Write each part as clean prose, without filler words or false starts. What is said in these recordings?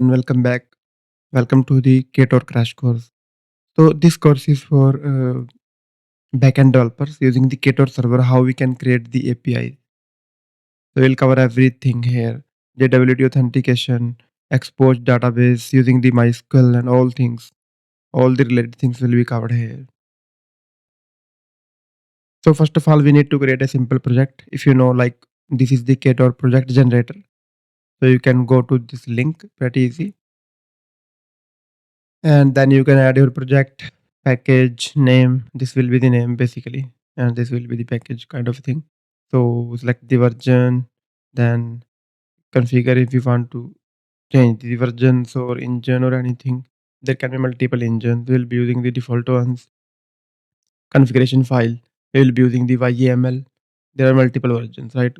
And welcome back. Welcome to the KTOR Crash Course. So this course is for backend developers using the KTOR server, how we can create the API. So we'll cover everything here. JWT authentication, export database using the MySQL and all things. All the related things will be covered here. So first of all, we need to create a simple project. If you know, like this is the KTOR project generator. So you can go to this link, pretty easy. And then you can add your project package name. This will be the name basically, and this will be the package kind of thing. So select the version, then configure if you want to change the versions or engine or anything. There can be multiple engines. We'll be using the default ones. Configuration file, we'll be using the YAML. There are multiple versions, right?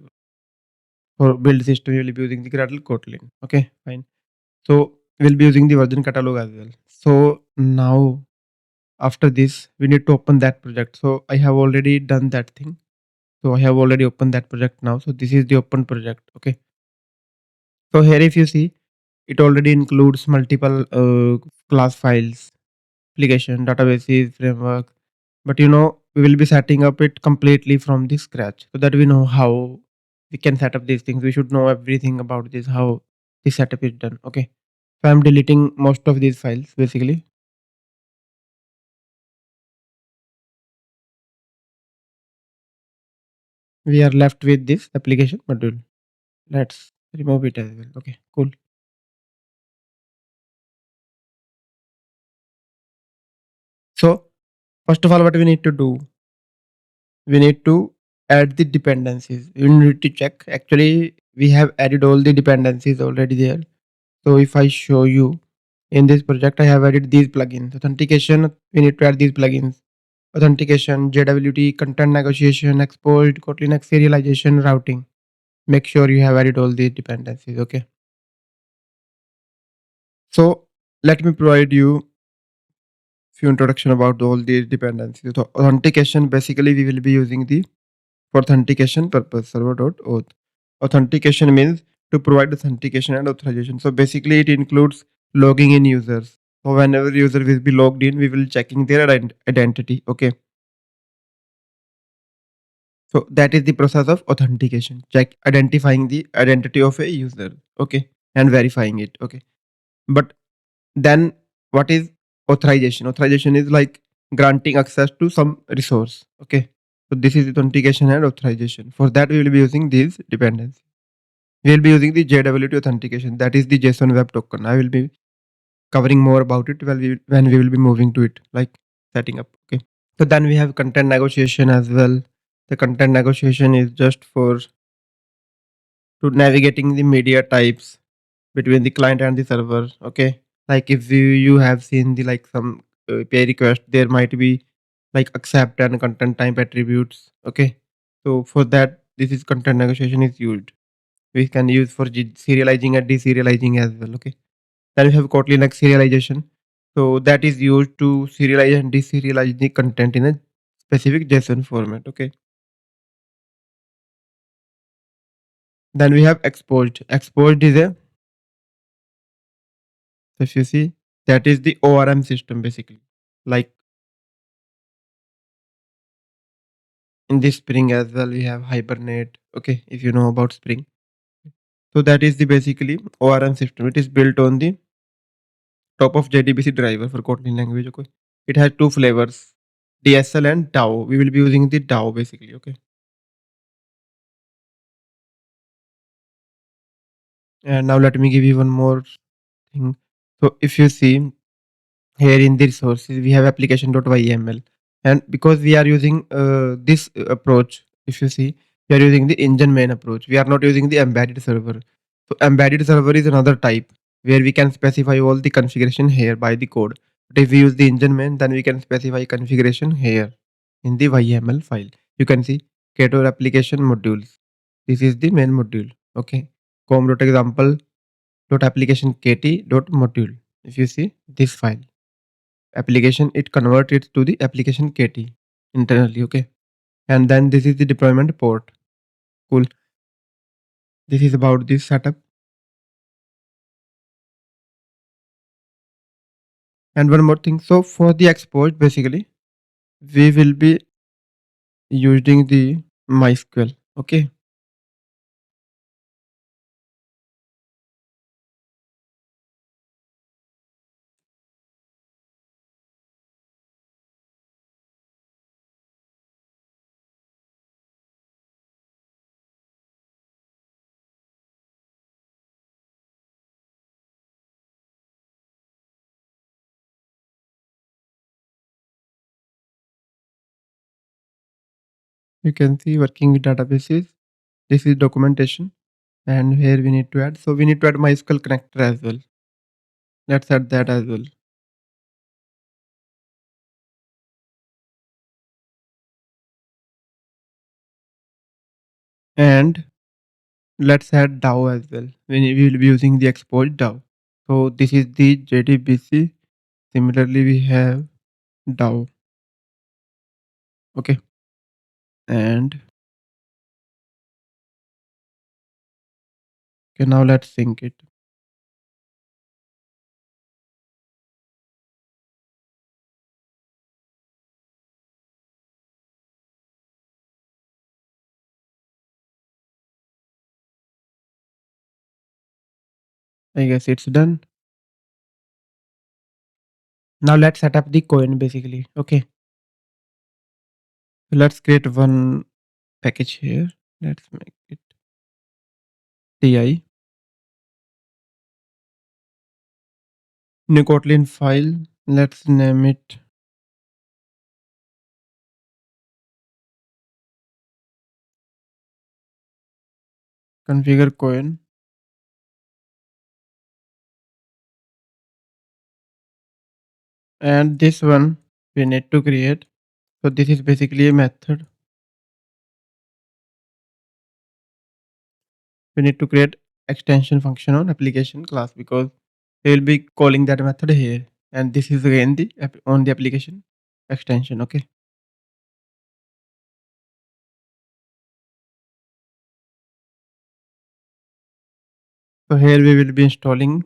For build system, you'll be using the CRUD Kotlin. Okay, fine. So we'll be using the version catalog as well. So now after this we need to open that project. So I have already done that thing. So I have already opened that project now. So this is the open project. Okay. So here if you see, it already includes multiple class files, application, databases, framework. But we will be setting up it completely from the scratch so that we know how we can set up these things. We should know everything about this, how this setup is done. Okay. So I'm deleting most of these files basically. We are left with this application module. Let's remove it as well. Okay, cool. So first of all, what we need to do, we need to add the dependencies. You need to check. Actually, we have added all the dependencies already there. So if I show you in this project, I have added these plugins. Authentication, we need to add these plugins. Authentication, JWT, content negotiation, export, Kotlin X serialization, routing. Make sure you have added all the dependencies. Okay. So let me provide you few introduction about all these dependencies. So authentication, basically we will be using the for authentication purpose server.auth. Authentication means to provide authentication and authorization. So basically it includes logging in users. So whenever user will be logged in, we will checking their identity. Okay. So that is the process of authentication. Check identifying the identity of a user. Okay. And verifying it. Okay. But then what is authorization? Authorization is like granting access to some resource. Okay. So this is authentication and authorization. For that, we will be using these dependencies. We will be using the JWT authentication. That is the JSON Web Token. I will be covering more about it when we will be moving to it, like setting up. Okay. So then we have content negotiation as well. The content negotiation is just for to navigating the media types between the client and the server. Okay, like if you have seen the like some API request, there might be like accept and content type attributes. Okay, so for that this is content negotiation is used. We can use for serializing and deserializing as well. Okay, then we have Kotlin like serialization. So that is used to serialize and deserialize the content in a specific JSON format. Okay, then we have exposed. Exposed is a, so if you see, that is the ORM system basically. Like in this Spring as well, we have Hibernate. Okay, if you know about Spring. So that is the basically ORM system. It is built on the top of JDBC driver for Kotlin language. Okay, it has two flavors, DSL and DAO. We will be using the DAO basically. Okay, and now let me give you one more thing. So if you see here in the resources, we have application.yml, and because we are using this approach, if you see, we are using the engine main approach. We are not using the embedded server. So embedded server is another type where we can specify all the configuration here by the code. But if we use the engine main, then we can specify configuration here in the YML file. You can see Ktor application modules. This is the main module. Okay, com.example dot application kt dot module. If you see this file application, it converts it to the application kt internally. Okay, and then this is the deployment port. Cool. This is about this setup. And one more thing. So for the export, basically, we will be using the MySQL. Okay. You can see working with databases. This is documentation. And here we need to add. So we need to add MySQL connector as well. Let's add that as well. And let's add DAO as well. We will be using the export DAO. So this is the JDBC. Similarly, we have DAO. Okay. And okay, now let's sync it. I guess it's done. Now let's set up the coin basically. Okay. So let's create one package here. Let's make it DI. New Kotlin file. Let's name it configure coin. And this one we need to create. So this is basically a method. We need to create extension function on application class because we will be calling that method here. And this is again the on the application extension. Okay. So here we will be installing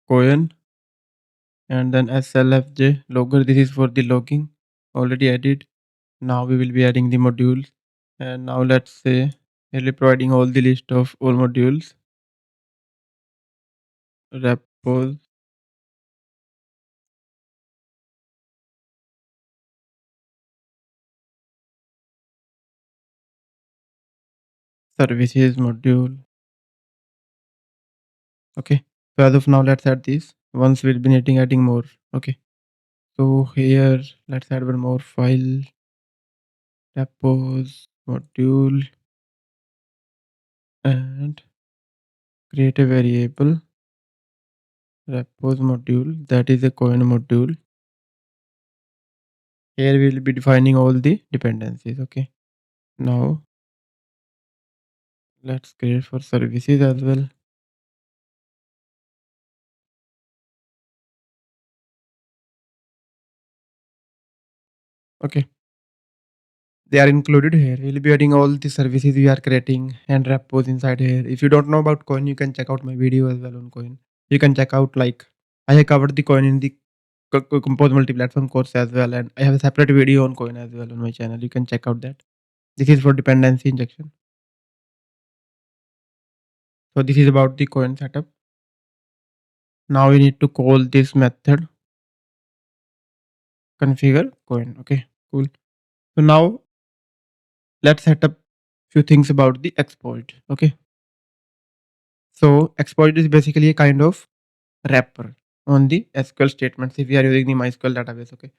Koin and then slfj logger. This is for the logging already added. Now we will be adding the modules. And now let's say we'll be providing all the list of all modules, repos, services module. Okay. So as of now, let's add this. Once we'll be needing adding more. Okay. So here let's add one more file, repos module, and create a variable repos module that is a coin module. Here we will be defining all the dependencies. Okay. Now let's create for services as well. Okay. They are included here. We'll be adding all the services we are creating and repos inside here. If you don't know about coin, you can check out my video as well on coin. You can check out like I have covered the coin in the compose multi-platform course as well, and I have a separate video on coin as well on my channel. You can check out that. This is for dependency injection. So this is about the coin setup. Now we need to call this method configure coin. Okay, cool. So now let's set up few things about the exploit. Okay. So exploit is basically a kind of wrapper on the SQL statements if we are using the MySQL database. Okay.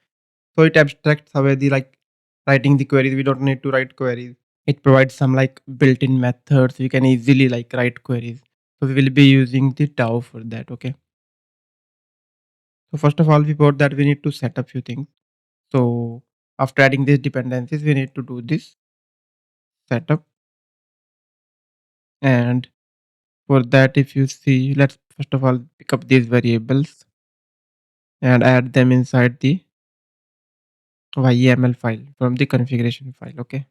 So it abstracts away the like writing the queries. We don't need to write queries. It provides some like built-in methods. We can easily like write queries. So we will be using the DAO for that. Okay. So first of all, before that, we need to set up few things. So after adding these dependencies, we need to do this setup. And for that, if you see, let's first of all pick up these variables and add them inside the YAML file from the configuration file. Okay.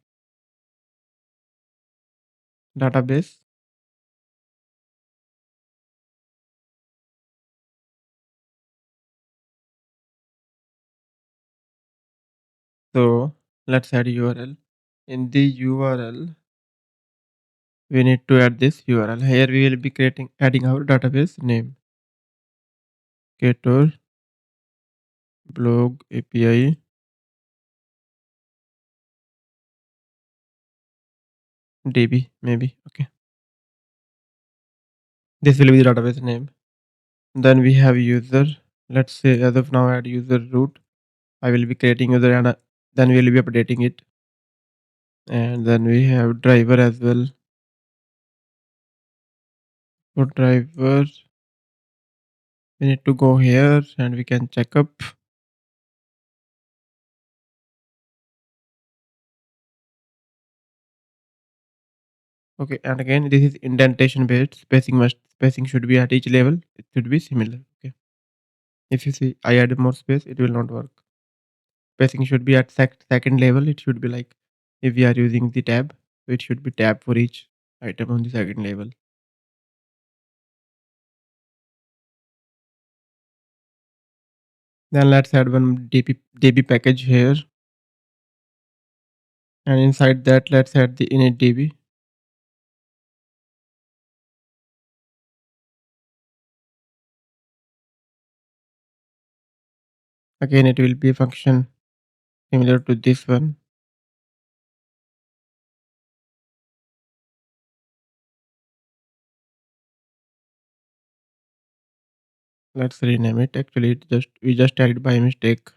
Database So let's add URL. In the URL, we need to add this URL. Here we will be adding our database name. Ktor blog API DB maybe. Okay. This will be the database name. Then we have user. Let's say as of now add user root. I will be creating user and then we will be updating it. And then we have driver as well. For driver, we need to go here and we can check up. Okay, and again this is indentation based. Spacing should be at each level. It should be similar. Okay. If you see I add more space, it will not work. Spacing should be at second level. It should be like if we are using the tab, it should be tab for each item on the second level. Then let's add one DB package here. And inside that, let's add the init DB. Again, it will be a function similar to this one. Let's rename it. Actually, we just added by mistake.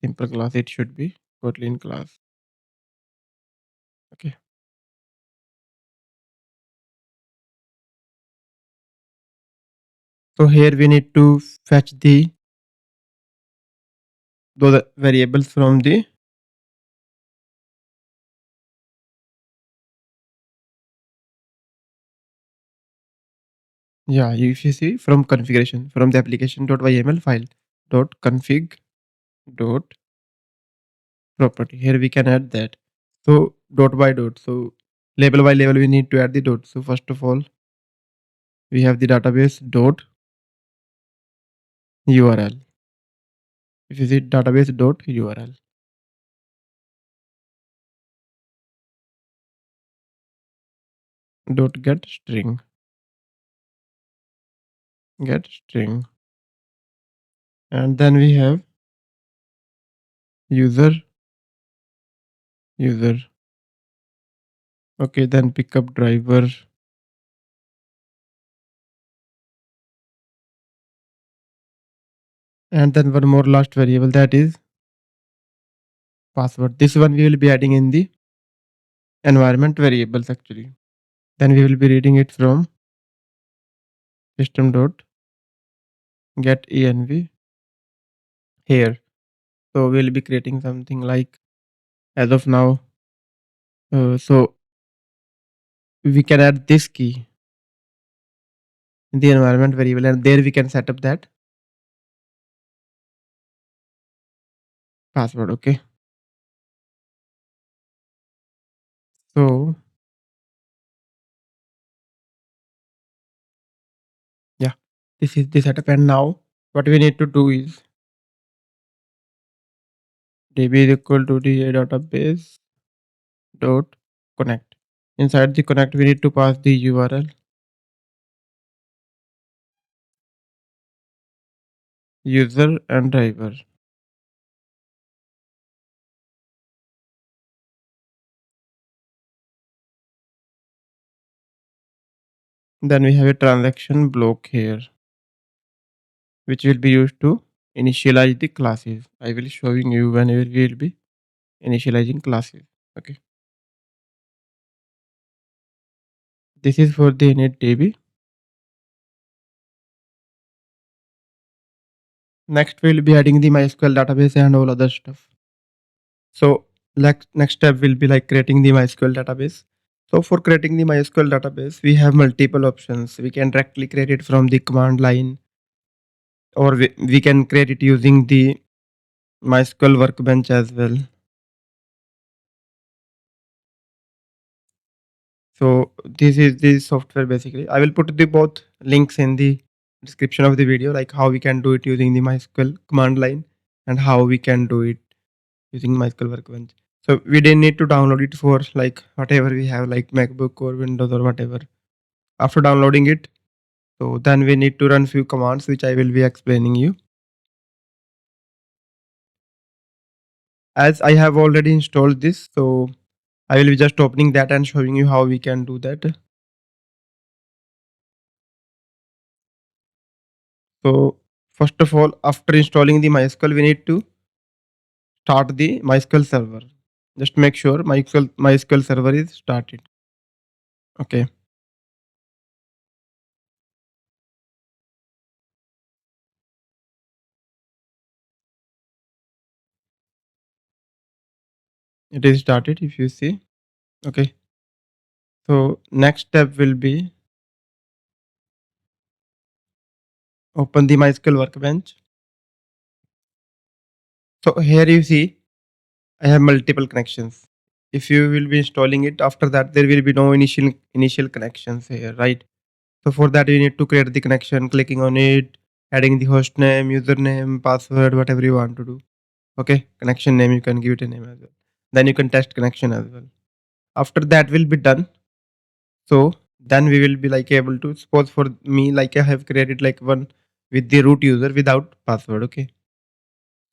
Simple class. It should be Kotlin class. Okay. So here we need to fetch those variables from the if you see from configuration from the application.yml file .config dot property. Here we can add that. So dot by dot. So label by label we need to add the dot. So first of all we have the database dot URL. If you see database dot URL. Dot get string. Get string. And then we have user. Okay, then pick up driver. And then one more last variable, that is password. This one we will be adding in the environment variables actually. Then we will be reading it from system dot get env here. So we'll be creating something like as of now. So we can add this key in the environment variable, and there we can set up that password. Okay. So yeah, this is the setup. And now what we need to do is db is equal to the database dot connect. Inside the connect we need to pass the URL, user and driver. Then we have a transaction block here, which will be used to initialize the classes. I will showing you whenever we will be initializing classes. Okay. This is for the init DB. Next we will be adding the MySQL database and all other stuff. So next step will be like creating the MySQL database. So for creating the MySQL database, we have multiple options. We can directly create it from the command line, or we can create it using the MySQL workbench as well. So this is the software basically. I will put the both links in the description of the video, like how we can do it using the MySQL command line and how we can do it using MySQL Workbench. So we didn't need to download it for like whatever we have, like MacBook or Windows or whatever. After downloading it, so then we need to run few commands which I will be explaining you. As I have already installed this, so I will be just opening that and showing you how we can do that. So first of all, after installing the MySQL, we need to start the MySQL server. Just make sure MySQL server is started. Okay. It is started if you see. Okay. So next step will be open the MySQL Workbench. So here you see I have multiple connections. If you will be installing it, after that there will be no initial connections here, right? So for that you need to create the connection, clicking on it, adding the host name, username, password, whatever you want to do. Okay, connection name you can give it a name as well. Then you can test connection as well. After that will be done. So then we will be like able to, suppose for me, like I have created like one with the root user without password. Okay,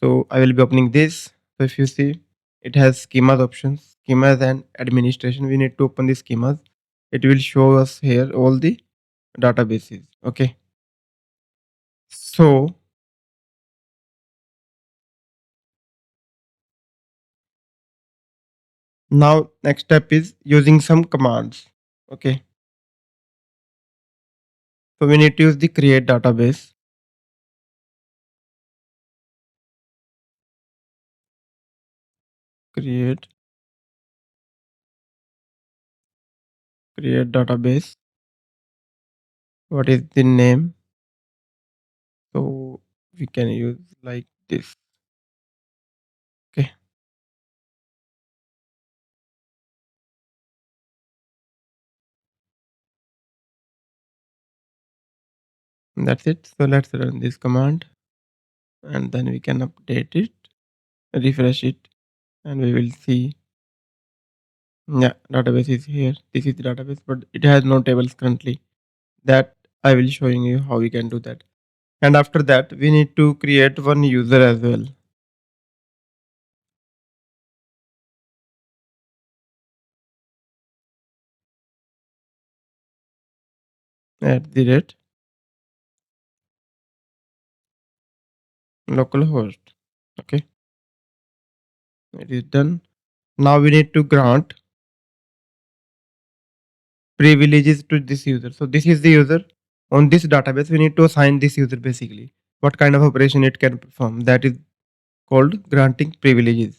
so I will be opening this. So if you see, it has schemas options, schemas and administration. We need to open the schemas. It will show us here all the databases. Okay, so now next step is using some commands. Okay, so we need to use the create database. Create database. What is the name? So we can use like this. Okay, that's it. So let's run this command and then we can update it, refresh it, and we will see. Yeah, database is here. This is the database, but it has no tables currently. That I will showing you how we can do that. And after that, we need to create one user as well. At the rate localhost. Okay, it is done. Now we need to grant privileges to this user. So this is the user. On this database, we need to assign this user basically what kind of operation it can perform. That is called granting privileges.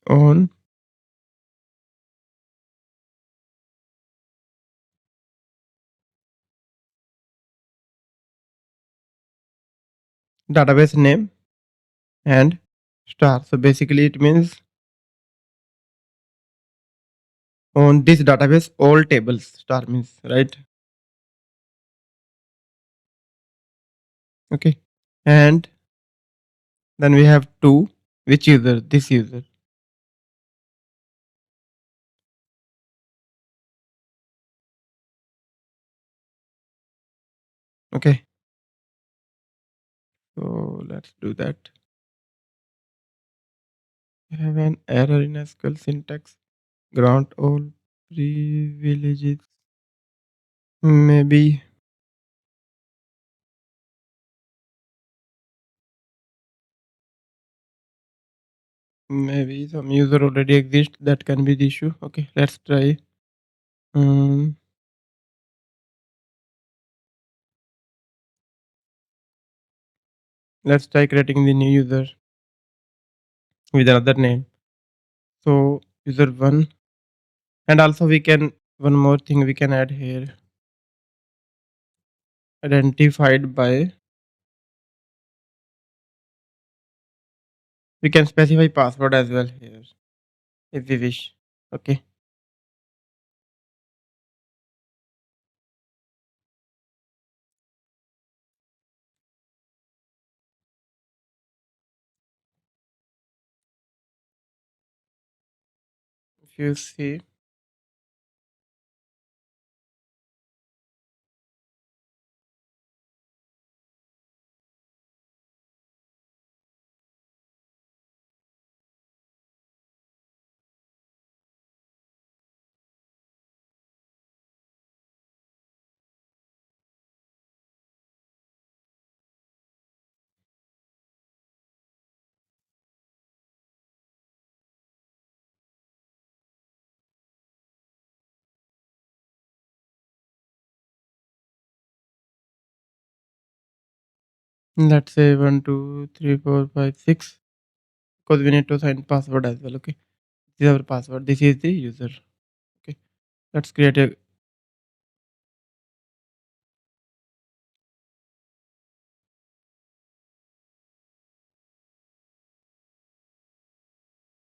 On database name and star. So basically, it means on this database, all tables. Star means right. Okay, and then we have two. Which user? This user. Okay, so let's do that. I have an error in SQL syntax. Grant all privileges. Maybe some user already exists. That can be the issue. Okay, let's try. Um, let's try creating the new user with another name. So user one, and also we can one more thing we can add here. Identified by. We can specify password as well here if we wish. Okay. If you see, let's say 1, 2, 3, 4, 5, 6, because we need to assign password as well. Okay. This is our password. This is the user. Okay. Let's create a,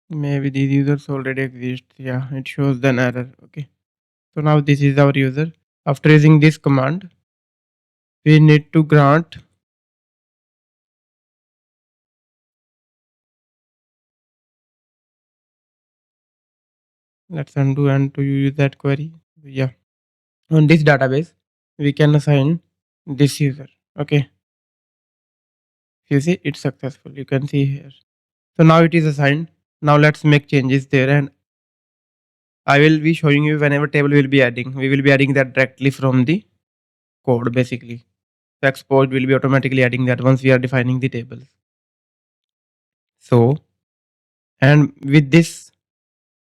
maybe these users already exist. Yeah, it shows an error. Okay. So now this is our user. After using this command, we need to grant, let's undo and to use that query. Yeah. On this database, we can assign this user. Okay. You see, it's successful. You can see here. So now it is assigned. Now let's make changes there, and I will be showing you whenever table will be adding. We will be adding that directly from the code basically. The export will be automatically adding that once we are defining the tables. So, and with this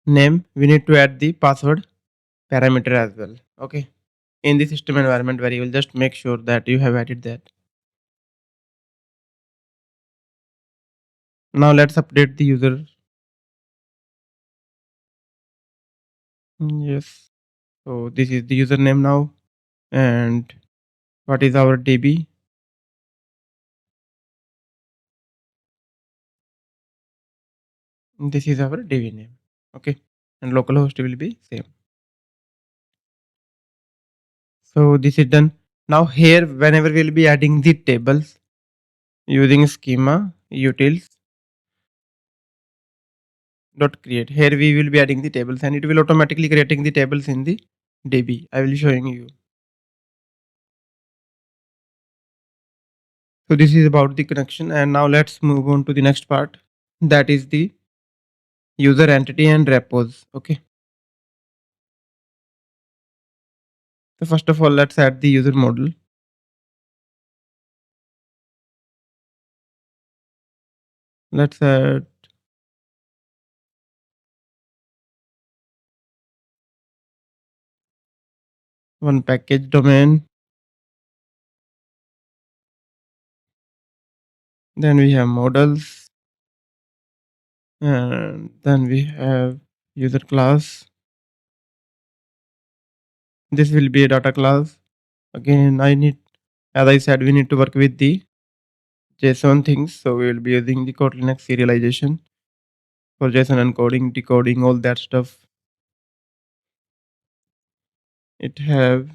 name, we need to add the password parameter as well. Okay. In the system environment variable, just make sure that you have added that. Now let's update the user. Yes. So this is the username now. And what is our DB? This is our DB name. Okay. And localhost will be same. So this is done. Now here, whenever we'll be adding the tables using schema utils dot create, here we will be adding the tables and it will automatically creating the tables in the DB. I will be showing you. So this is about the connection, and now let's move on to the next part. That is the user entity and repos. Okay. So first of all, let's add the user model. Let's add one package domain. Then we have models, and then we have user class. This will be a data class. Again, as I said, we need to work with the JSON things. So we will be using the Kotlin serialization for JSON encoding, decoding, all that stuff. It have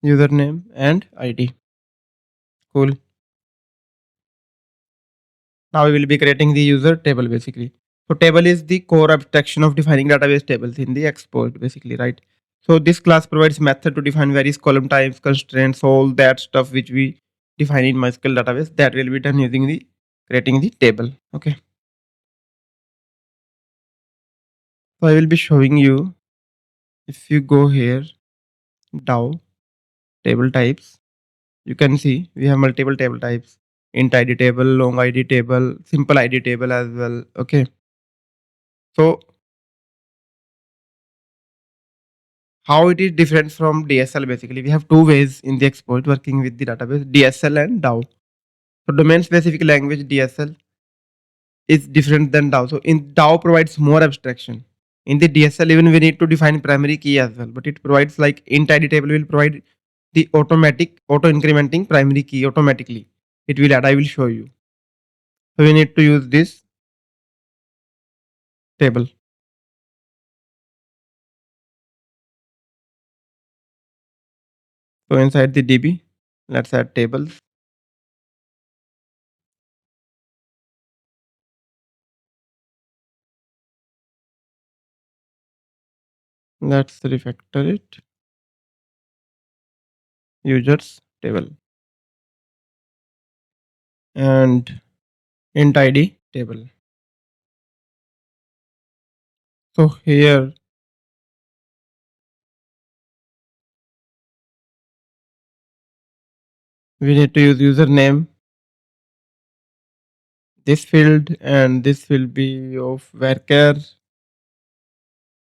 username and ID. Cool. Now we will be creating the user table basically. So table is the core abstraction of defining database tables in the export basically, right? So this class provides method to define various column types, constraints, all that stuff which we define in MySQL database, that will be done using the creating the table. Okay. So I will be showing you, if you go here, DAO, table types, you can see we have multiple table types, int ID table, long ID table, simple ID table as well. Okay. So how it is different from DSL basically, we have two ways in the export working with the database, DSL and DAO. So domain specific language DSL is different than DAO. So in DAO provides more abstraction. In the DSL even we need to define primary key as well, but it provides like int ID table will provide the automatic auto incrementing primary key automatically. It will add. I will show you. So we need to use this table. So inside the DB, let's add tables. Let's refactor it. Users table and int ID table. So here we need to use username, this field, and this will be of varchar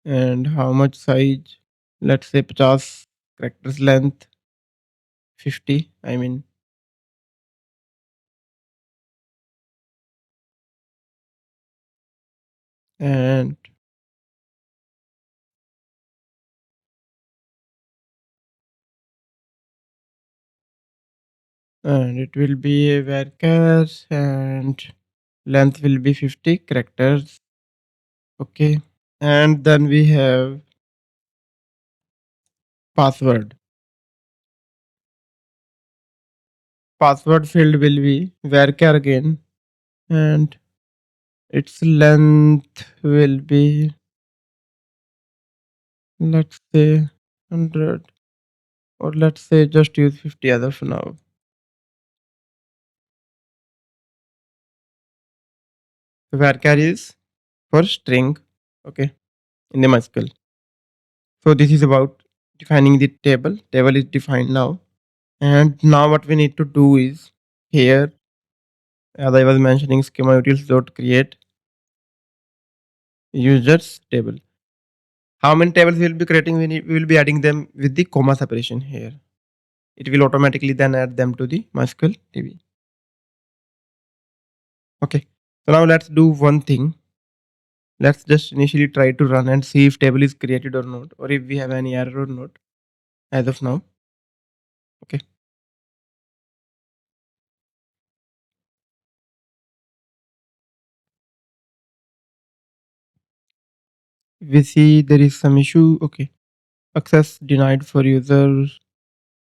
and how much size. Let's say 50 characters length, 50. I mean, and it will be a varchar and length will be 50 characters. Okay, and then we have password. Password field will be varchar again, and its length will be, let's say, 100, or let's say just use 50 as of now. Varchar is for string, okay, in the MySQL. So this is about defining the table. Table is defined now, and now what we need to do is here, as I was mentioning, schema utils dot create users table. How many tables we will be creating? We will be adding them with the comma separation here. It will automatically then add them to the MySQL DB. Okay. So now let's do one thing. Let's just initially try to run and see if table is created or not, or if we have any error or not as of now. Okay. We see there is some issue. Okay. Access denied for user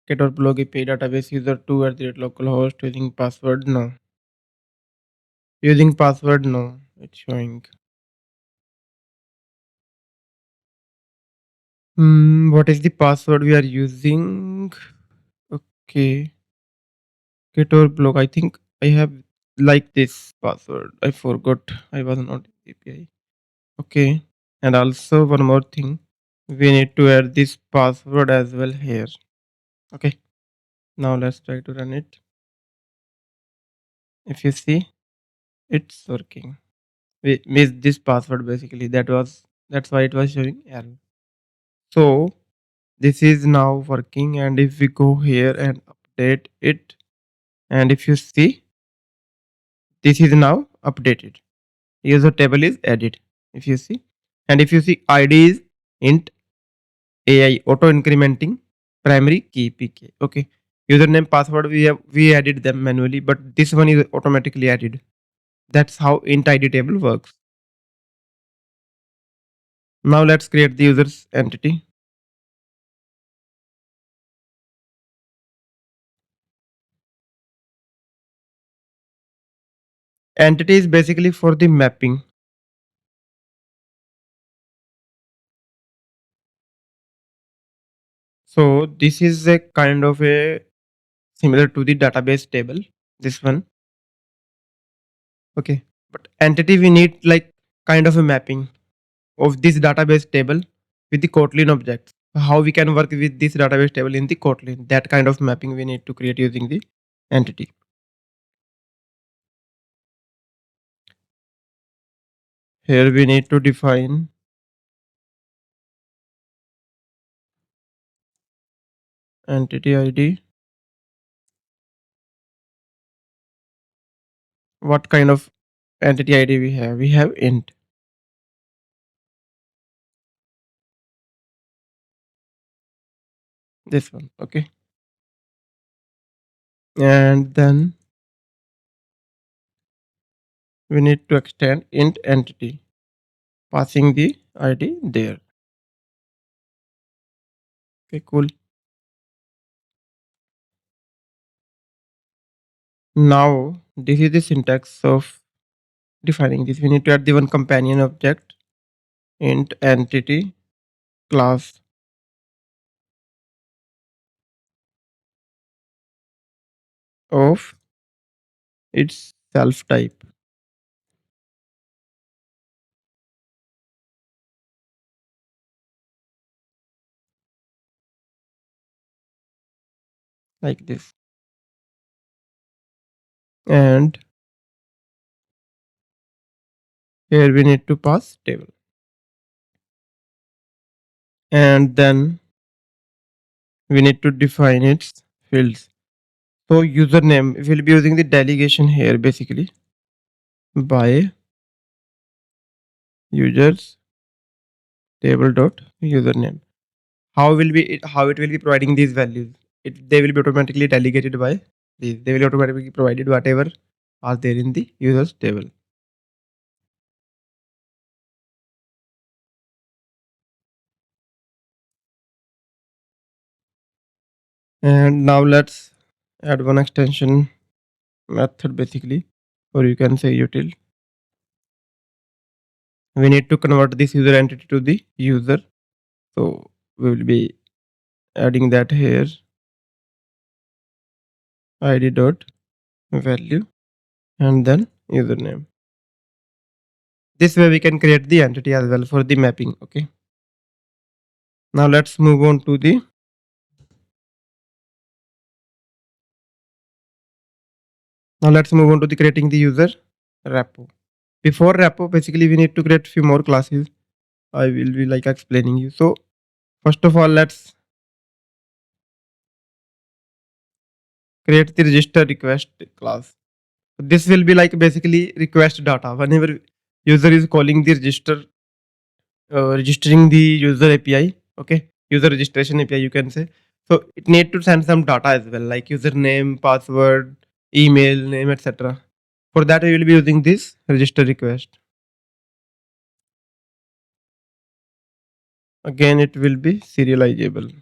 Ktor blog API database user 2 at the localhost using password. No. Using password. No. It's showing. What is the password we are using? Okay. Ktor blog. I think I have like this password. I forgot. I was not API. Okay. And also one more thing. We need to add this password as well here. Okay. Now let's try to run it. If you see, it's working. We missed this password basically. That's why it was showing error. So this is now working, and if we go here and update it, and if you see, this is now updated. User table is added. If you see, and if you see, ID is int AI auto incrementing primary key PK. Okay. Username password we added them manually, but this one is automatically added. That's how int ID table works. Now let's create the user's entity. Entity is basically for the mapping. So this is a kind of a similar to the database table. This one. Okay. But entity we need like kind of a mapping of this database table with the Kotlin objects. How we can work with this database table in the Kotlin. That kind of mapping we need to create using the entity. Here we need to define entity ID. What kind of entity ID we have? We have int. This one. Okay. And then we need to extend int entity, passing the ID there. Okay, cool. Now this is the syntax of defining this. We need to add the one companion object, int entity class of its self type, like this. And here we need to pass table. And then we need to define its fields. So username, we will be using the delegation here basically by users table dot username. How it will be providing these values? They will be automatically delegated by these. They will automatically provided whatever are there in the users table. And now let's add one extension method basically, or you can say util. We need to convert this user entity to the user. So we will be adding that here id dot value and then username. This way we can create the entity as well for the mapping. Okay. Now let's move on to the creating the user repo. Before repo, basically we need to create few more classes. I will be like explaining you. So first of all, let's create the register request class. This will be like basically request data. Whenever user is calling the register, registering the user API, okay, user registration API, you can say. So it need to send some data as well, like username, password, email name, etc. For that, we will be using this register request. Again, it will be serializable.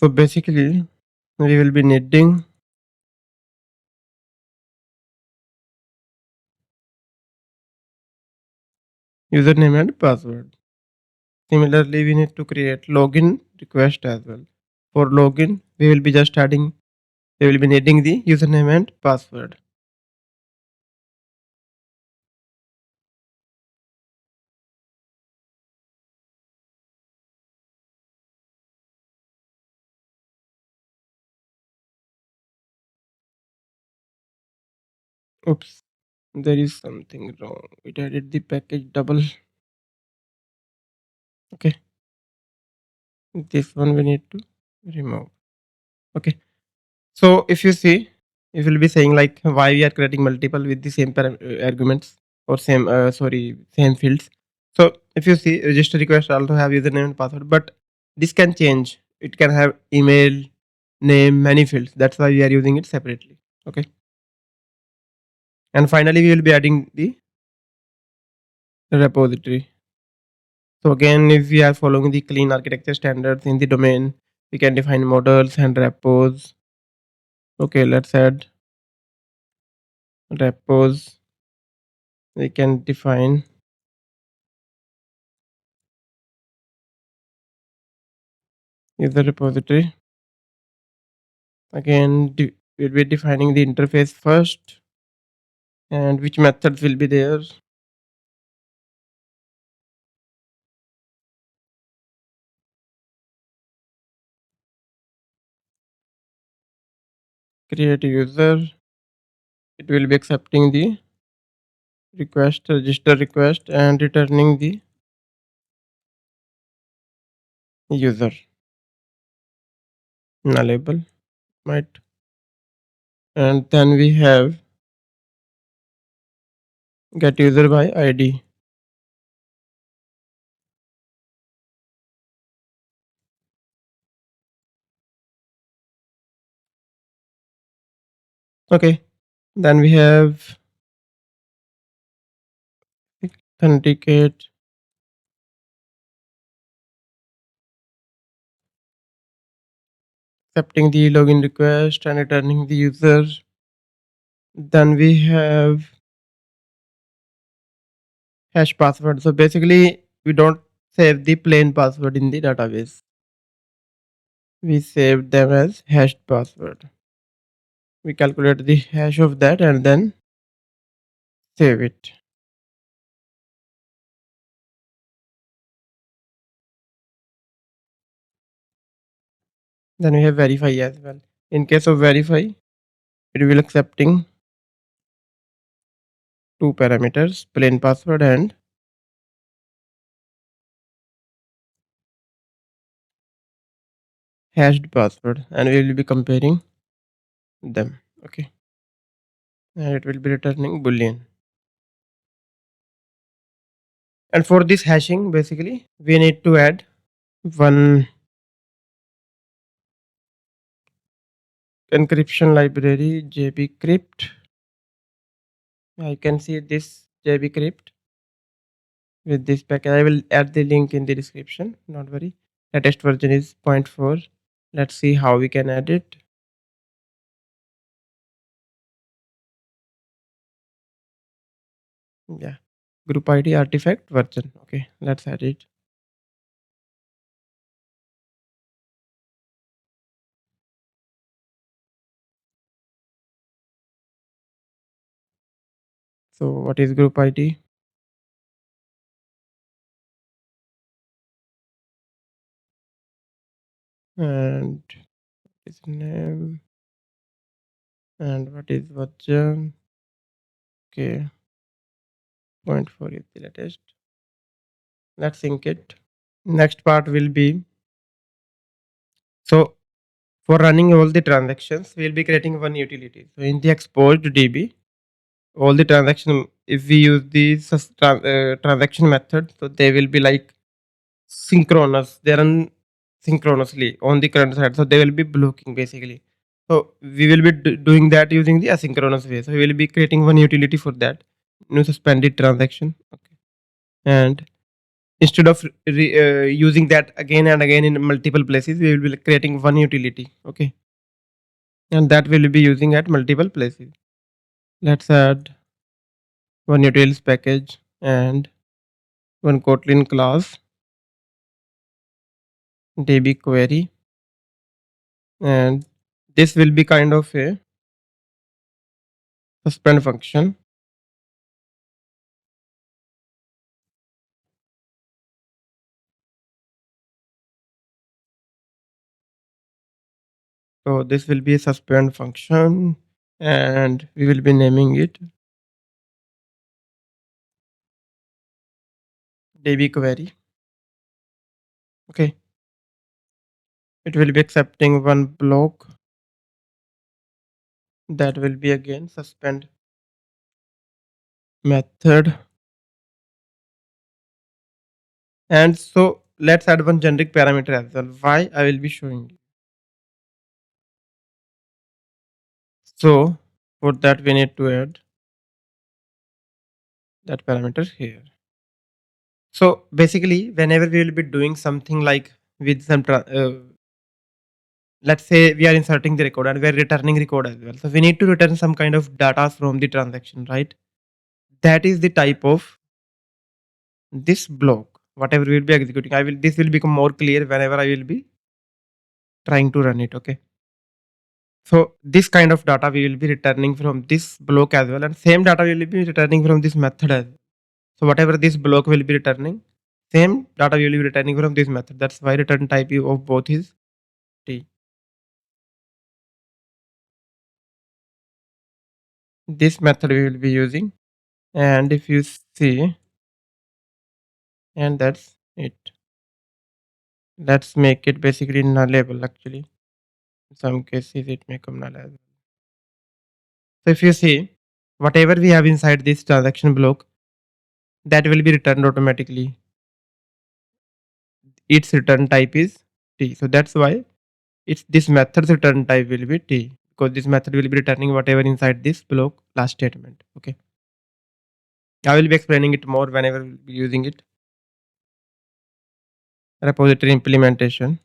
So basically, we will be needing username and password. Similarly, we need to create login request as well. For login, we will be just adding, we will be needing the username and password. Oops, there is something wrong. It added the package double. Okay, this one we need to remove. Okay, so if you see, it will be saying like why we are creating multiple with the same arguments or same fields. So if you see, register request also have username and password, but this can change. It can have email, name, many fields. That's why we are using it separately. Okay, and finally we will be adding the repository. So again, if we are following the clean architecture standards in the domain, we can define models and repos. Okay, let's add repos. We can define user repository. Again, we'll be defining the interface first and which methods will be there. Create user. It will be accepting the request, register request, and returning the user. Nullable might and then we have get user by ID. Okay, then we have authenticate, accepting the login request and returning the user. Then we have hash password. So basically, we don't save the plain password in the database. We save them as hashed password. We calculate the hash of that and then save it. Then we have verify as well. In case of verify, it will accepting two parameters, plain password and hashed password, and we will be comparing them. Okay, and it will be returning boolean. And for this hashing, basically, we need to add one encryption library JBCrypt. I can see this JBCrypt with this package. I will add the link in the description. Don't worry. Latest version is 0.4. Let's see how we can add it. Yeah, group ID artifact version. Okay, let's add it. So what is group ID? And its name, and what is version? Okay, 0.4 is the latest. Let's sync it. Next part will be, so for running all the transactions, we'll be creating one utility. So in the exposed DB, all the transaction, if we use the transaction method, so they will be like synchronous. They run synchronously on the current side, so they will be blocking basically. So we will be doing that using the asynchronous way. So we will be creating one utility for that, suspended transaction. Okay, and instead of using that again and again in multiple places, we will be creating one utility. Okay, and that will be using at multiple places. Let's add one utils package and one Kotlin class DB query, and this will be kind of a suspend function. So this will be a suspend function, and we will be naming it DB query. Okay, it will be accepting one block that will be again suspend method. And so let's add one generic parameter as well. Why I will be showing you. So for that we need to add that parameter here. So basically, whenever we will be doing something like with some, let's say we are inserting the record and we are returning record as well. So we need to return some kind of data from the transaction, right? That is the type of this block. Whatever we will be executing, this will become more clear whenever I will be trying to run it. Okay. So this kind of data we will be returning from this block as well, and same data we will be returning from this method as well. So whatever this block will be returning, same data we will be returning from this method. That's why return type of both is T. This method we will be using, and if you see, and that's it. Let's make it basically nullable. Actually, in some cases it may come null as well. So if you see, whatever we have inside this transaction block, that will be returned automatically. Its return type is T. So that's why it's this method's return type will be T, because this method will be returning whatever inside this block last statement. Okay. I will be explaining it more whenever we'll be using it. Repository implementation.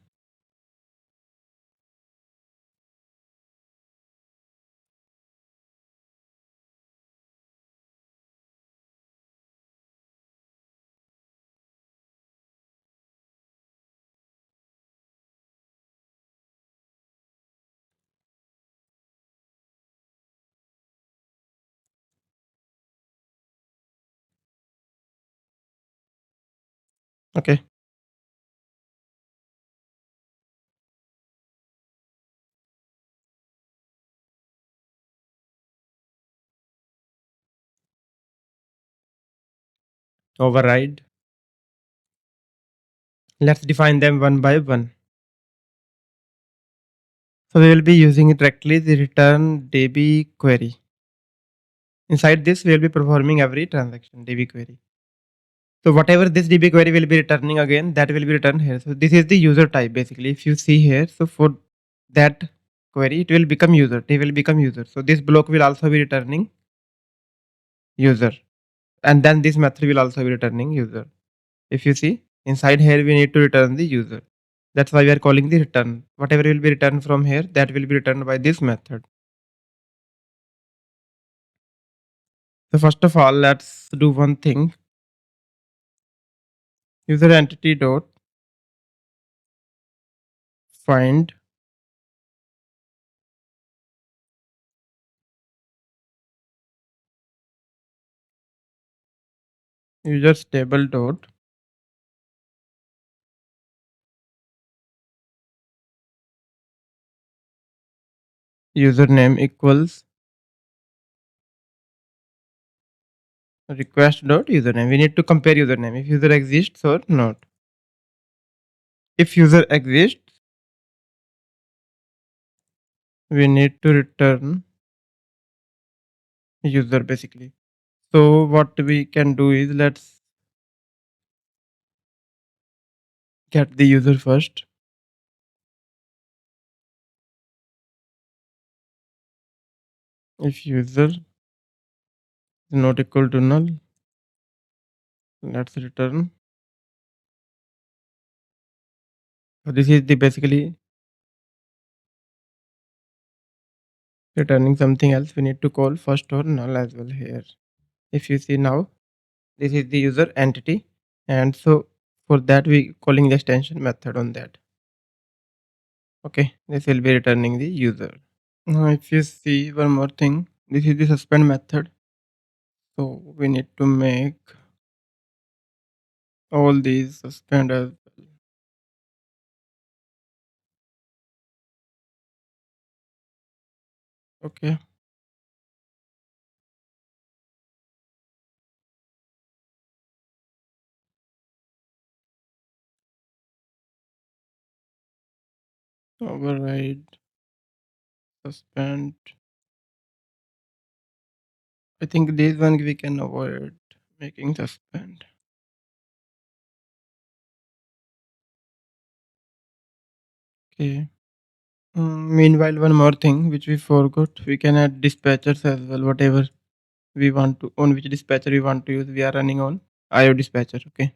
Okay. Override. Let's define them one by one. So we will be using directly the return DB query. Inside this, we will be performing every transaction DB query. So whatever this DB query will be returning again, that will be returned here. So this is the user type basically. If you see here, so for that query, it will become user. They will become user. So this block will also be returning user, and then this method will also be returning user. If you see inside here, we need to return the user. That's why we are calling the return. Whatever will be returned from here, that will be returned by this method. So first of all, let's do one thing. User entity dot find user stable dot username equals request dot username. We need to compare username if user exists or not. If user exists, we need to return user basically. So what we can do is, let's get the user first. If user is not equal to null, let's return. So this is the basically returning something else. We need to call first or null as well here. If you see now, this is the user entity, and so for that we calling the extension method on that. Okay, this will be returning the user. Now if you see one more thing, this is the suspend method. So we need to make all these suspend as well. Okay. Override, suspend. I think this one we can avoid making suspend. Okay. Meanwhile, one more thing which we forgot, we can add dispatchers as well, whatever we want to, on which dispatcher we want to use. We are running on IO dispatcher. Okay.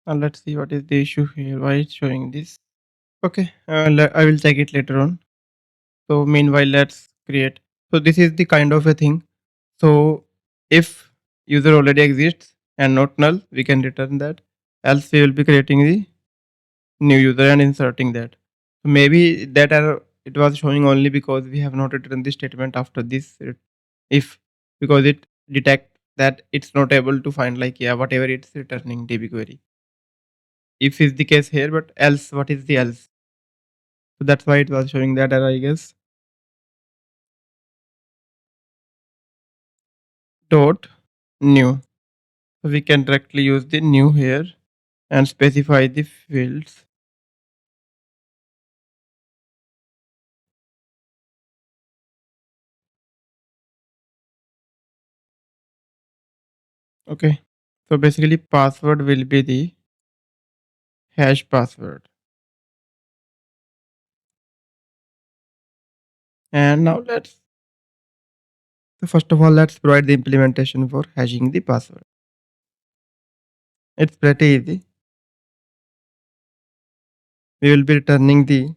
Now let's see what is the issue here. Why it's showing this? Okay. I will check it later on. So meanwhile, let's create. So this is the kind of a thing. So if user already exists and not null, we can return that. Else we will be creating the new user and inserting that. So maybe that error it was showing only because we have not written the statement after this if, because it detect that it's not able to find like, yeah, whatever it's returning DB query. If is the case here, but else, what is the else? So that's why it was showing that error, I guess. Dot new. So we can directly use the new here and specify the fields. Okay. So basically password will be the hash password. And now so first of all, let's provide the implementation for hashing the password. It's pretty easy. We will be returning the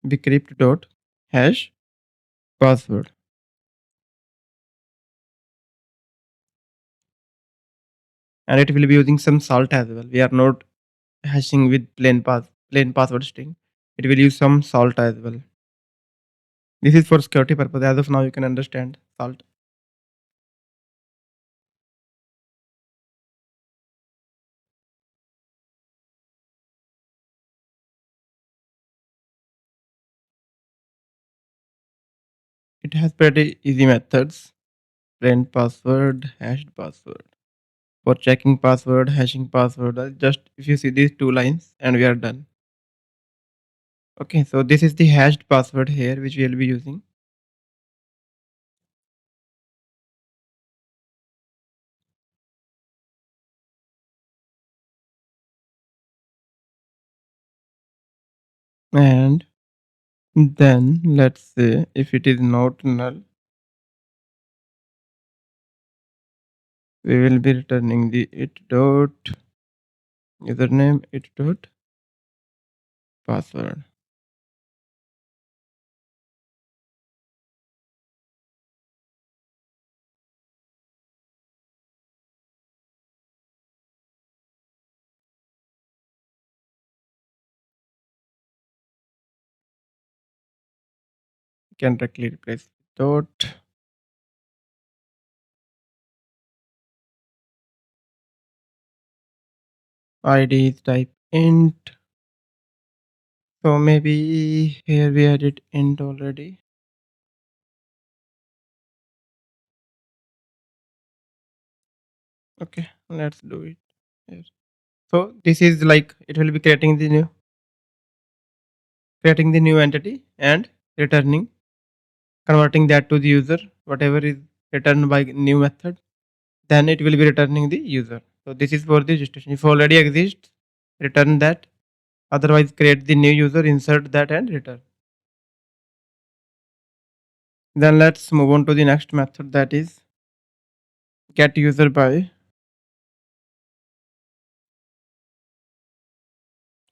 bcrypt.hash password. And it will be using some salt as well. We are not hashing with plain password string. It will use some salt as well. This is for security purpose. As of now, you can understand salt. It has pretty easy methods. Plain password, hashed password. For checking password, hashing password, just if you see these two lines and we are done. Okay, so this is the hashed password here which we will be using. And then let's say if it is not null, we will be returning the it dot username, it dot password. You can directly replace dot id is type int. So maybe here we added int already. Okay, let's do it here. So this is like it will be creating the new entity and returning, converting that to the user, whatever is returned by new method, then it will be returning the user. So this is for the registration. If already exists, return that. Otherwise, create the new user, insert that, and return. Then let's move on to the next method, that is get user by.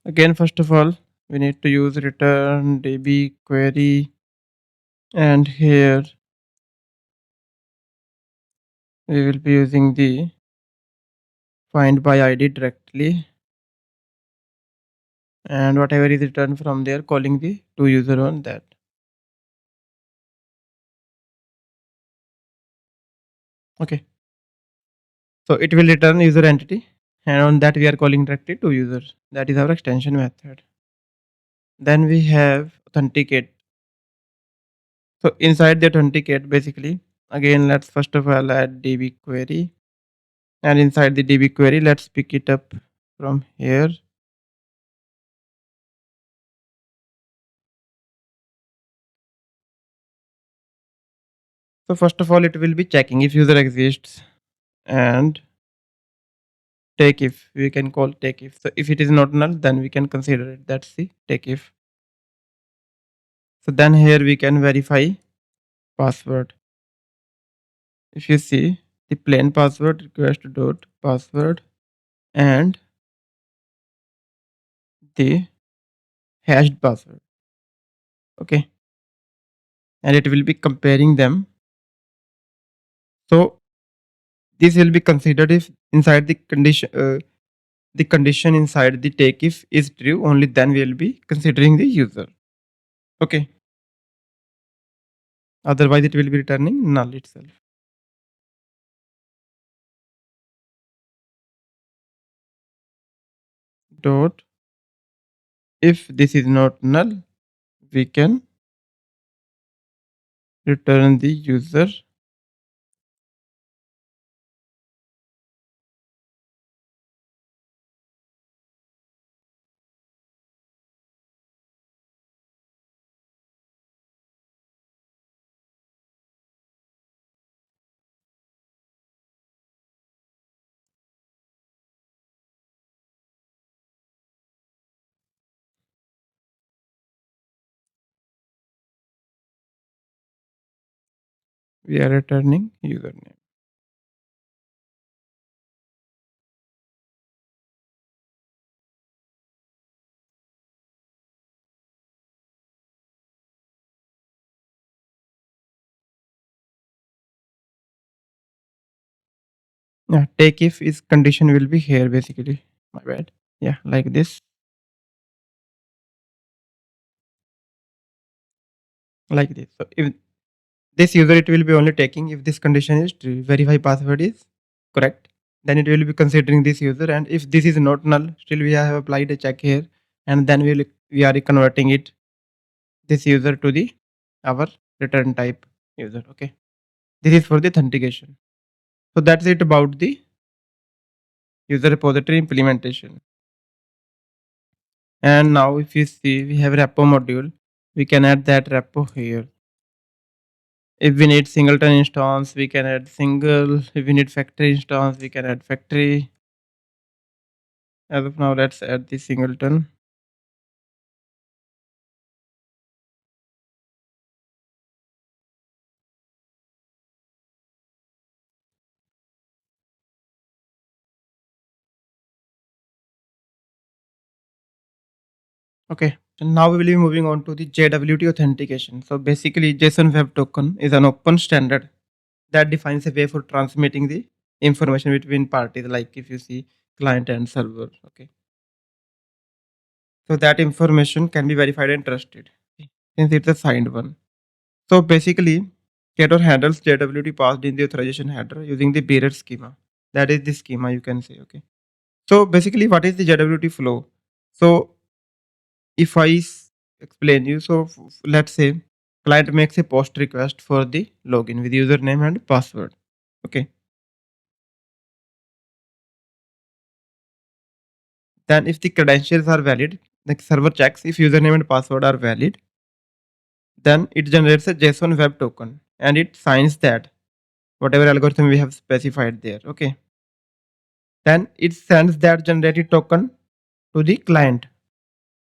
Again, first of all, we need to use return db query, and here we will be using the find by id directly, and whatever is returned from there, calling the to user on that. Okay, so it will return user entity, and on that we are calling directly to user. That is our extension method. Then we have authenticate. So inside the authenticate, basically, again, let's first of all add db query, and inside the db query, let's pick it up from here. So first of all, it will be checking if user exists, and take if, we can call take if. So if it is not null, then we can consider it. That's the take if. So then here we can verify password. If you see the plain password request dot password and the hashed password. Okay, and it will be comparing them. So this will be considered if inside the condition inside the take if is true, only then we will be considering the user. Okay, otherwise it will be returning null itself. Dot if this is not null, we can return the user. we are returning username. Yeah, take if is condition will be here basically. My bad. Yeah, like this, like this. So if this user, it will be only taking if this condition is true. Verify password is correct. Then it will be considering this user, and if this is not null, still we have applied a check here, and then we are converting it this user to the our return type user. Okay, this is for the authentication. So that's it about the user repository implementation. And now if you see, we have repo module. We can add that repo here. If we need singleton instance, we can add single. If we need factory instance, we can add factory. As of now, let's add the singleton. Okay. And now we will be moving on to the JWT authentication. So basically, JSON Web Token is an open standard that defines a way for transmitting the information between parties, like if you see client and server. Okay. So that information can be verified and trusted since it's a signed one. So basically, Ktor handles JWT passed in the authorization header using the bearer schema. That is the schema you can say. Okay. So basically, what is the JWT flow? So if explain you, so let's say client makes a post request for the login with username and password. Okay. Then if the credentials are valid, the server checks if username and password are valid. Then it generates a JSON web token and it signs that whatever algorithm we have specified there. Okay. Then it sends that generated token to the client.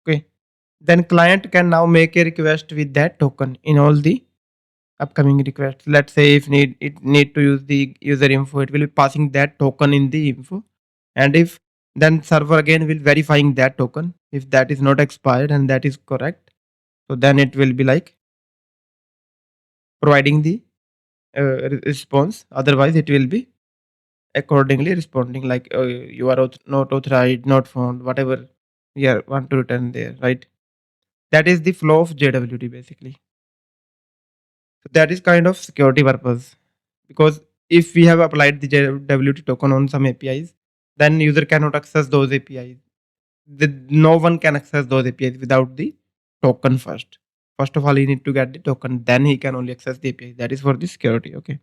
Okay. Then client can now make a request with that token in all the upcoming requests. Let's say if need to use the user info, it will be passing that token in the info. And if then server again will verifying that token. If that is not expired and that is correct, so then it will be like providing the response. Otherwise, it will be accordingly responding like you are not authorized, not found, whatever we are want to return there, right? That is the flow of JWT basically. So that is kind of security purpose, because if we have applied the JWT token on some APIs, then user cannot access those APIs. No one can access those APIs without the token first. First of all, he need to get the token, then he can only access the API. That is for the security. Okay.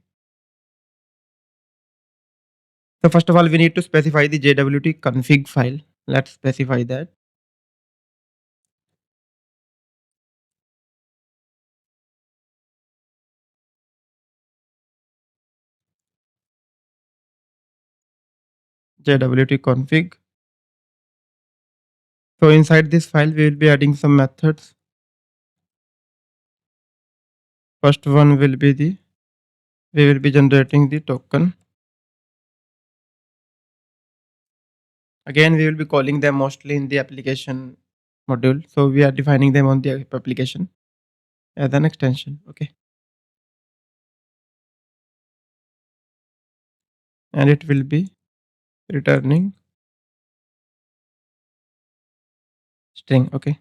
So first of all, we need to specify the JWT config file. Let's specify that. JWT config. So inside this file, we will be adding some methods. First one will be we will be generating the token. Again, we will be calling them mostly in the application module. So we are defining them on the application as an extension. Okay. And it will be returning string. Okay.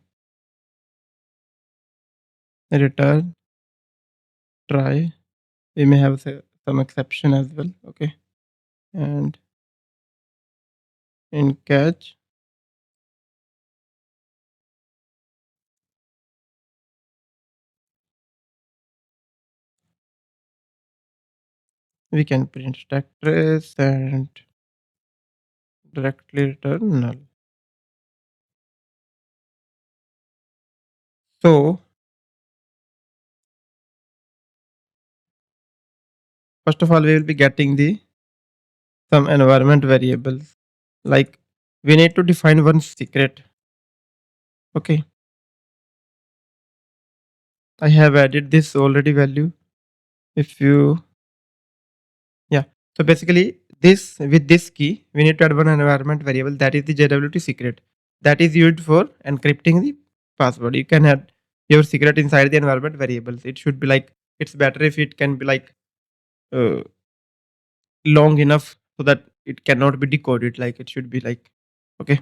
Return, try. We may have some exception as well. Okay. And in catch, we can print stack trace and directly return null. So first of all, we will be getting the some environment variables. Like we need to define one secret. Okay. I have added this already value. if you yeah. So basically, this with this key, we need to add one environment variable, that is the JWT secret, that is used for encrypting the password. You can add your secret inside the environment variables. It should be like, it's better if it can be like uh, long enough so that it cannot be decoded. Like it should be like, okay.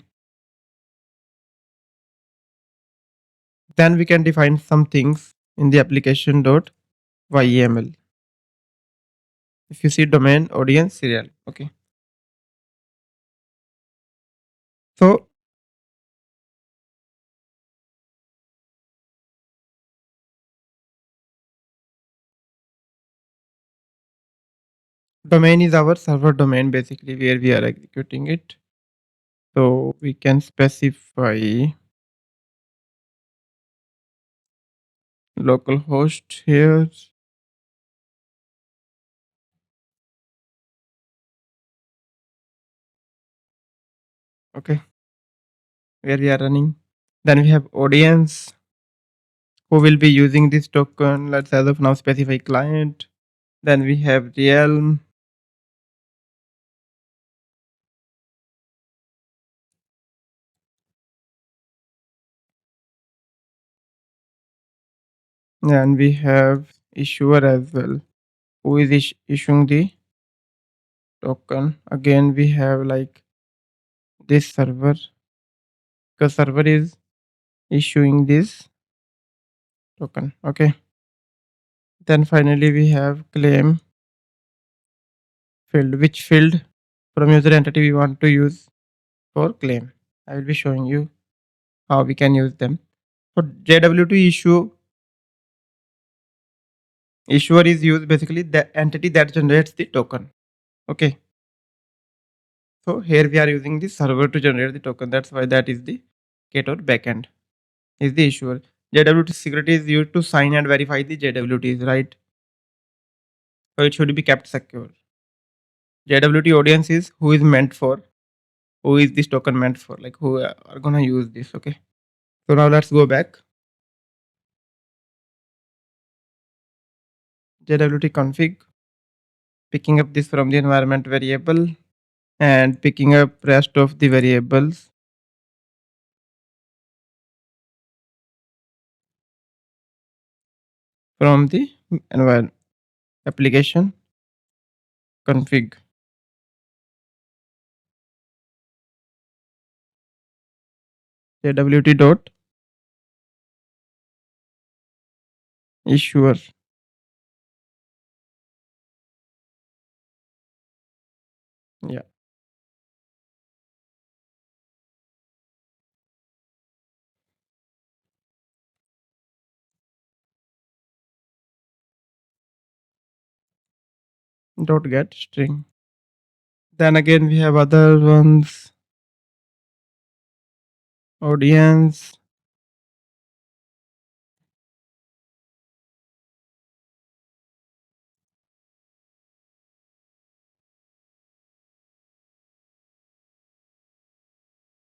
Then we can define some things in the application.yml. If you see domain, audience, serial. Okay. So domain is our server domain basically where we are executing it. So we can specify localhost here. Okay. Where we are running. Then we have audience who will be using this token. Let's as of now specify client. Then we have realm. And we have issuer as well, who is issuing the token. Again, we have like this server, because server is issuing this token. Okay. Then finally we have claim field, which field from user entity we want to use for claim. I will be showing you how we can use them. For JWT issuer is used basically the entity that generates the token. Okay. So here we are using the server to generate the token. That's why that is the Ktor backend is the issuer. JWT security is used to sign and verify the JWTs, right? So it should be kept secure. JWT audience is who is meant for, who is this token meant for, like who are gonna use this. Okay. So now let's go back. JWT config, picking up this from the environment variable and picking up rest of the variables from the environment application config. JWT dot issuer. Yeah. Dot get string. Then again we have other ones. Audience.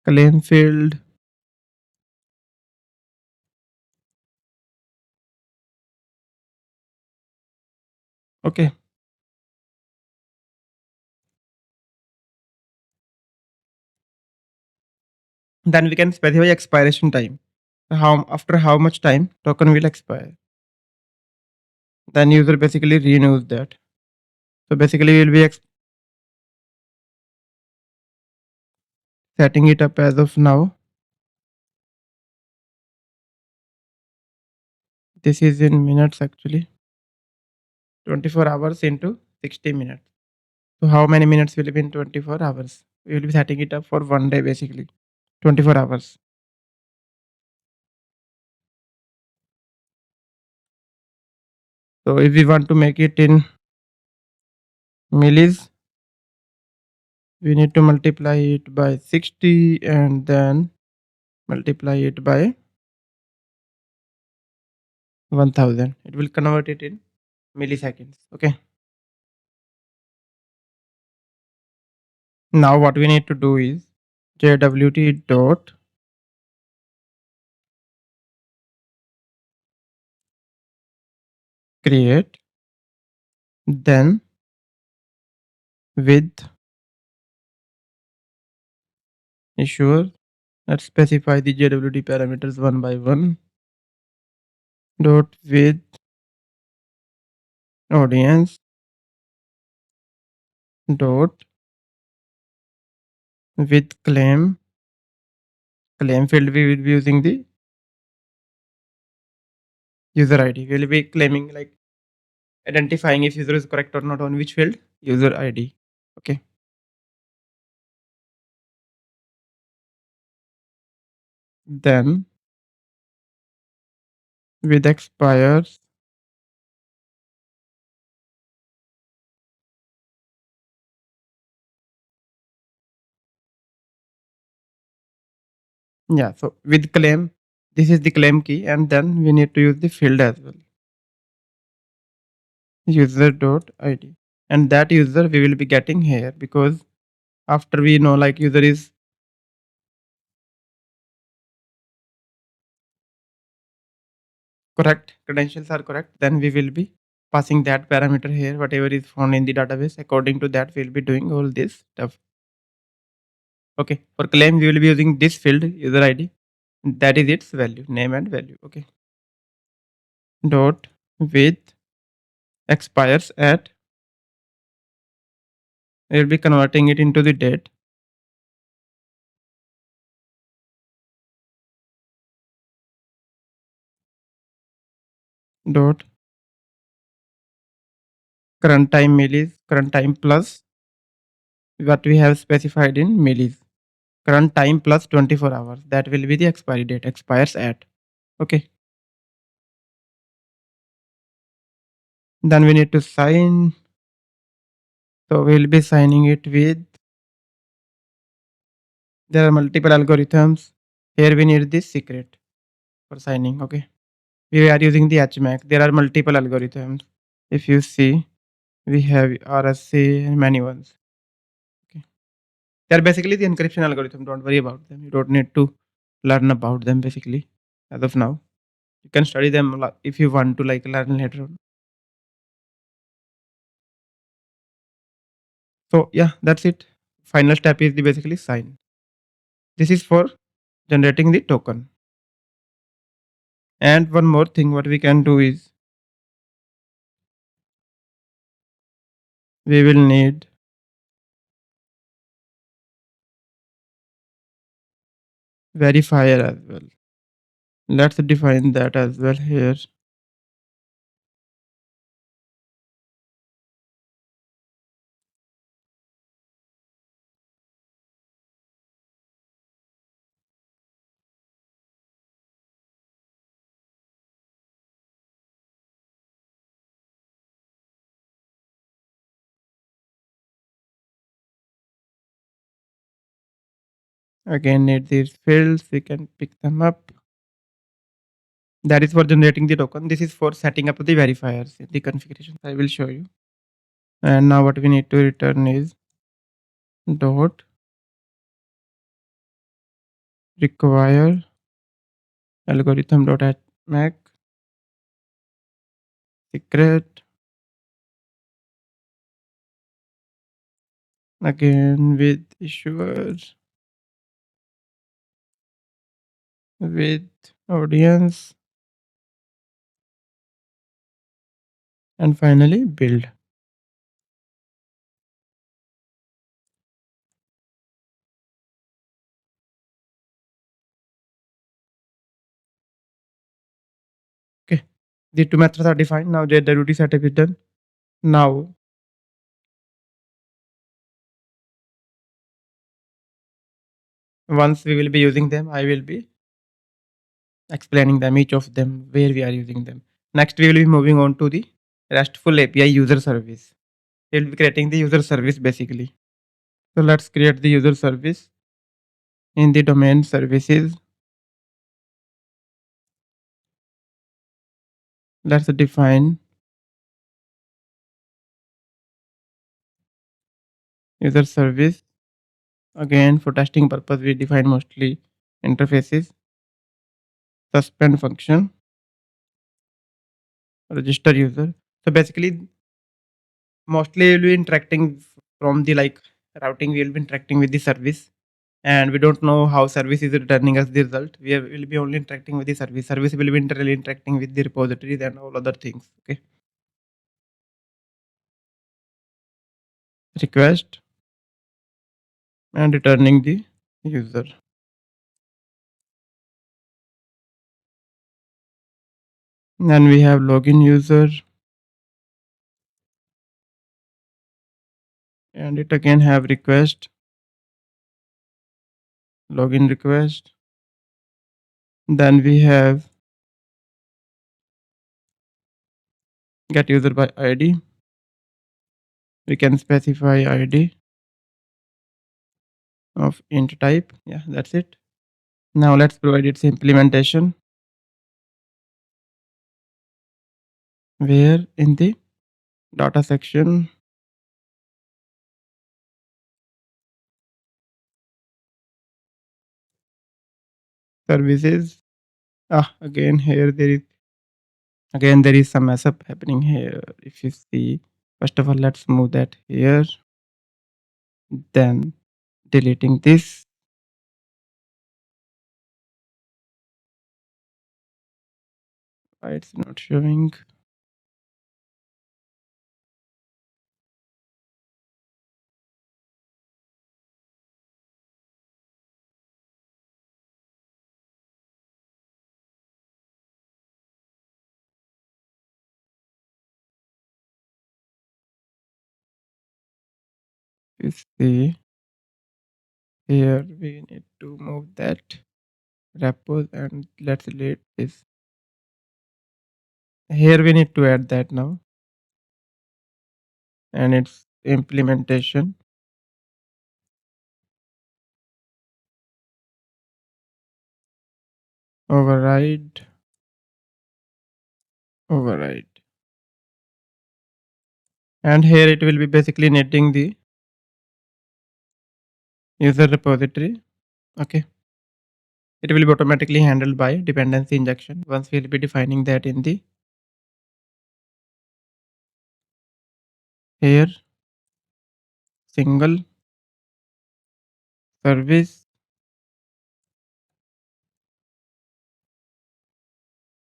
Claim field. Okay. Then we can specify expiration time. How after how much time token will expire. Then user basically renews that. So basically we'll be setting it up as of now. This is in minutes actually. 24 hours into 60 minutes. So how many minutes will be in 24 hours? We will be setting it up for one day basically. 24 hours. So if we want to make it in millis, we need to multiply it by 60 and then multiply it by 1000. It will convert it in milliseconds. Okay. Now what we need to do is JWT dot create Then with issuer, let's specify the JWT parameters one by one. Dot with audience dot with claim field we will be using the user ID. We will be claiming like identifying if user is correct or not on which field? User ID. Okay. Then with expires, yeah, so with claim, this is the claim key, and then we need to use the field as well. User dot ID. And that user we will be getting here, because after we know like user is correct, credentials are correct, then we will be passing that parameter here, whatever is found in the database. According to that, we'll be doing all this stuff. Okay, for claim, we will be using this field, user ID. That is its value, name and value. Okay. Dot with expires at, we'll be converting it into the date. Dot current time millis, current time plus what we have specified in millis. Current time plus 24 hours. That will be the expiry date. Expires at. Okay. Then we need to sign. So we'll be signing it with, there are multiple algorithms. Here we need this secret for signing. Okay. We are using the HMAC. There are multiple algorithms. If you see, we have RSA and many ones. Okay. They are basically the encryption algorithm. Don't worry about them. You don't need to learn about them basically as of now. You can study them if you want to like learn later on. So yeah, that's it. Final step is the basically sign. This is for generating the token. And one more thing, what we can do is we will need verifier as well. Let's define that as well here. Again, need these fields. We can pick them up. That is for generating the token. This is for setting up the verifiers, the configurations. I will show you. And now what we need to return is dot require algorithm dot at mac secret. Again with issuer with audience, and finally build. Okay, the two methods are defined. Now JWT setup is done. Now once we will be using them, I will be explaining them, each of them, where we are using them. Next, we will be moving on to the RESTful API user service. We will be creating the user service basically. So let's create the user service in the domain services. Let's define user service. Again, for testing purpose, we define mostly interfaces, suspend function, register user. So basically, mostly we'll be interacting from the like routing. We'll be interacting with the service, and we don't know how service is returning us the result. Will be only interacting with the service. Service will be internally interacting with the repositories and all other things. Okay. Request and returning the user. Then we have login user, and it again have request, login request. Then we have get user by ID. We can specify ID of int type. Yeah, that's it. Now let's provide its implementation. Where in the data section, services. Again there is some mess up happening here. If you see, first of all, let's move that here. Then deleting this. Why it's not showing? You see, here we need to move that repos, and let's delete this. Here we need to add that now, and its implementation. Override, override. And here it will be basically netting the user repository. Okay. It will be automatically handled by dependency injection once we'll be defining that in the here single service,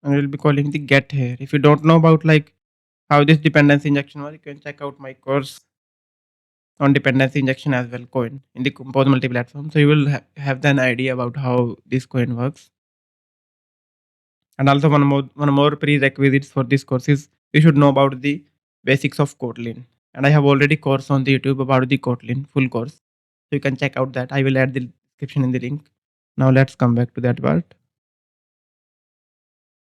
and we'll be calling the get here. If you don't know about like how this dependency injection works, you can check out my course on dependency injection as well, Koin, in the Compose multi-platform. So you will have an idea about how this Koin works. And also one more prerequisites for this course is you should know about the basics of Kotlin. And I have already course on the YouTube about the Kotlin full course. So you can check out that. I will add the description in the link. Now let's come back to that part.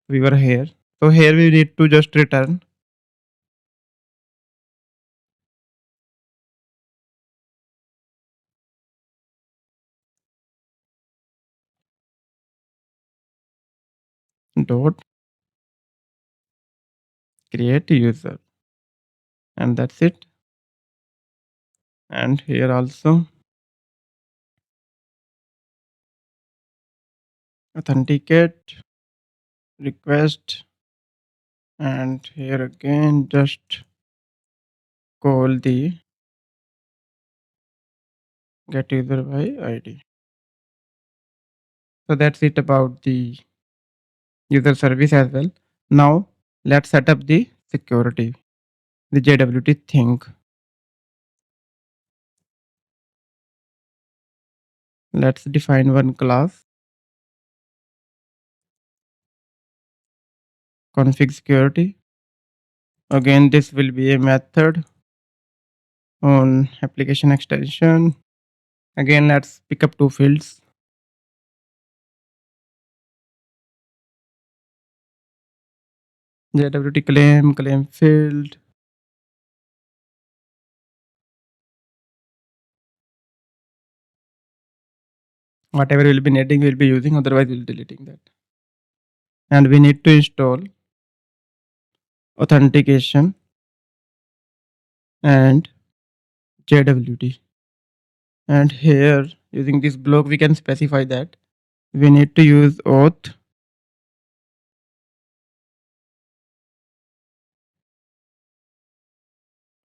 We were here. So here we need to just return dot create user, and that's it. And here also authenticate request, and here again just call the get user by ID. So that's it about the user service as well. Now let's set up the security, the JWT thing. Let's define one class, configSecurity. Again, this will be a method on application extension. Again, let's pick up two fields. JWT claim field. Whatever we'll be needing, we'll be using, otherwise we'll deleting that. And we need to install authentication and JWT. And here using this block, we can specify that we need to use Auth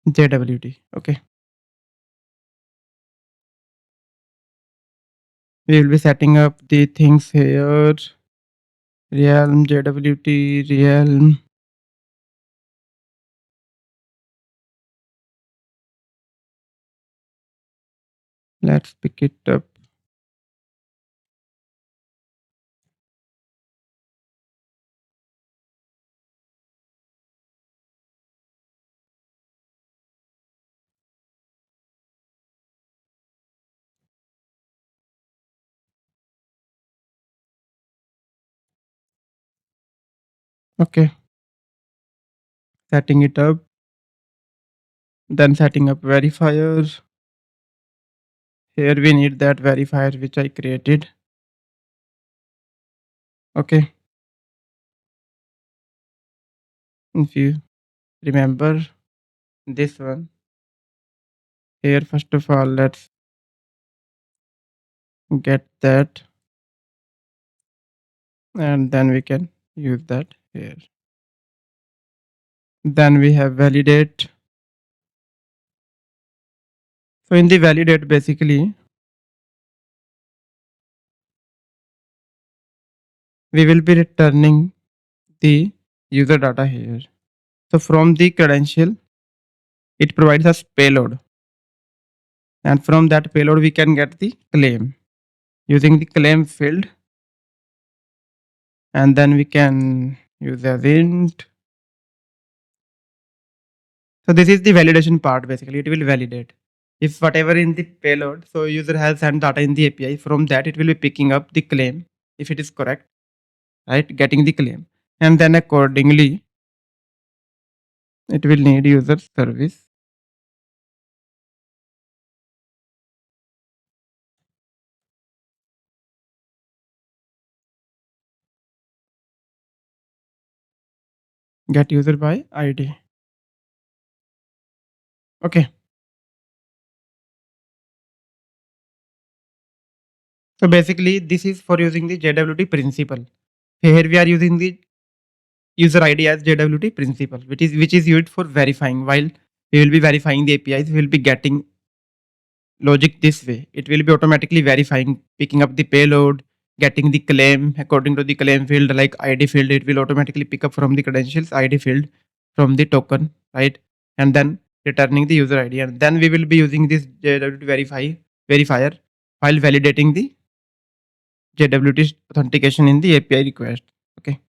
JWT. Okay. We will be setting up the things here. Realm, JWT, Realm. Let's pick it up. Okay. Setting it up. Then setting up verifier. Here we need that verifier which I created. Okay. If you remember this one, here first of all, let's get that, and then we can use that here. Then we have validate. So in the validate, basically, we will be returning the user data here. So from the credential, it provides us payload. And from that payload, we can get the claim using the claim field. And then we can use as int. So this is the validation part. Basically, it will validate if whatever in the payload. So user has sent data in the API. From that, it will be picking up the claim if it is correct, right? Getting the claim, and then accordingly, it will need user service. Get user by ID. Okay. So basically, this is for using the JWT principle. Here we are using the user ID as JWT principle, which is used for verifying. While we will be verifying the APIs, we will be getting logic this way. It will be automatically verifying, picking up the payload, getting the claim according to the claim field, like ID field. It will automatically pick up from the credentials ID field from the token, right? And then returning the user ID. And then we will be using this JWT verifier while validating the JWT authentication in the API request. Okay.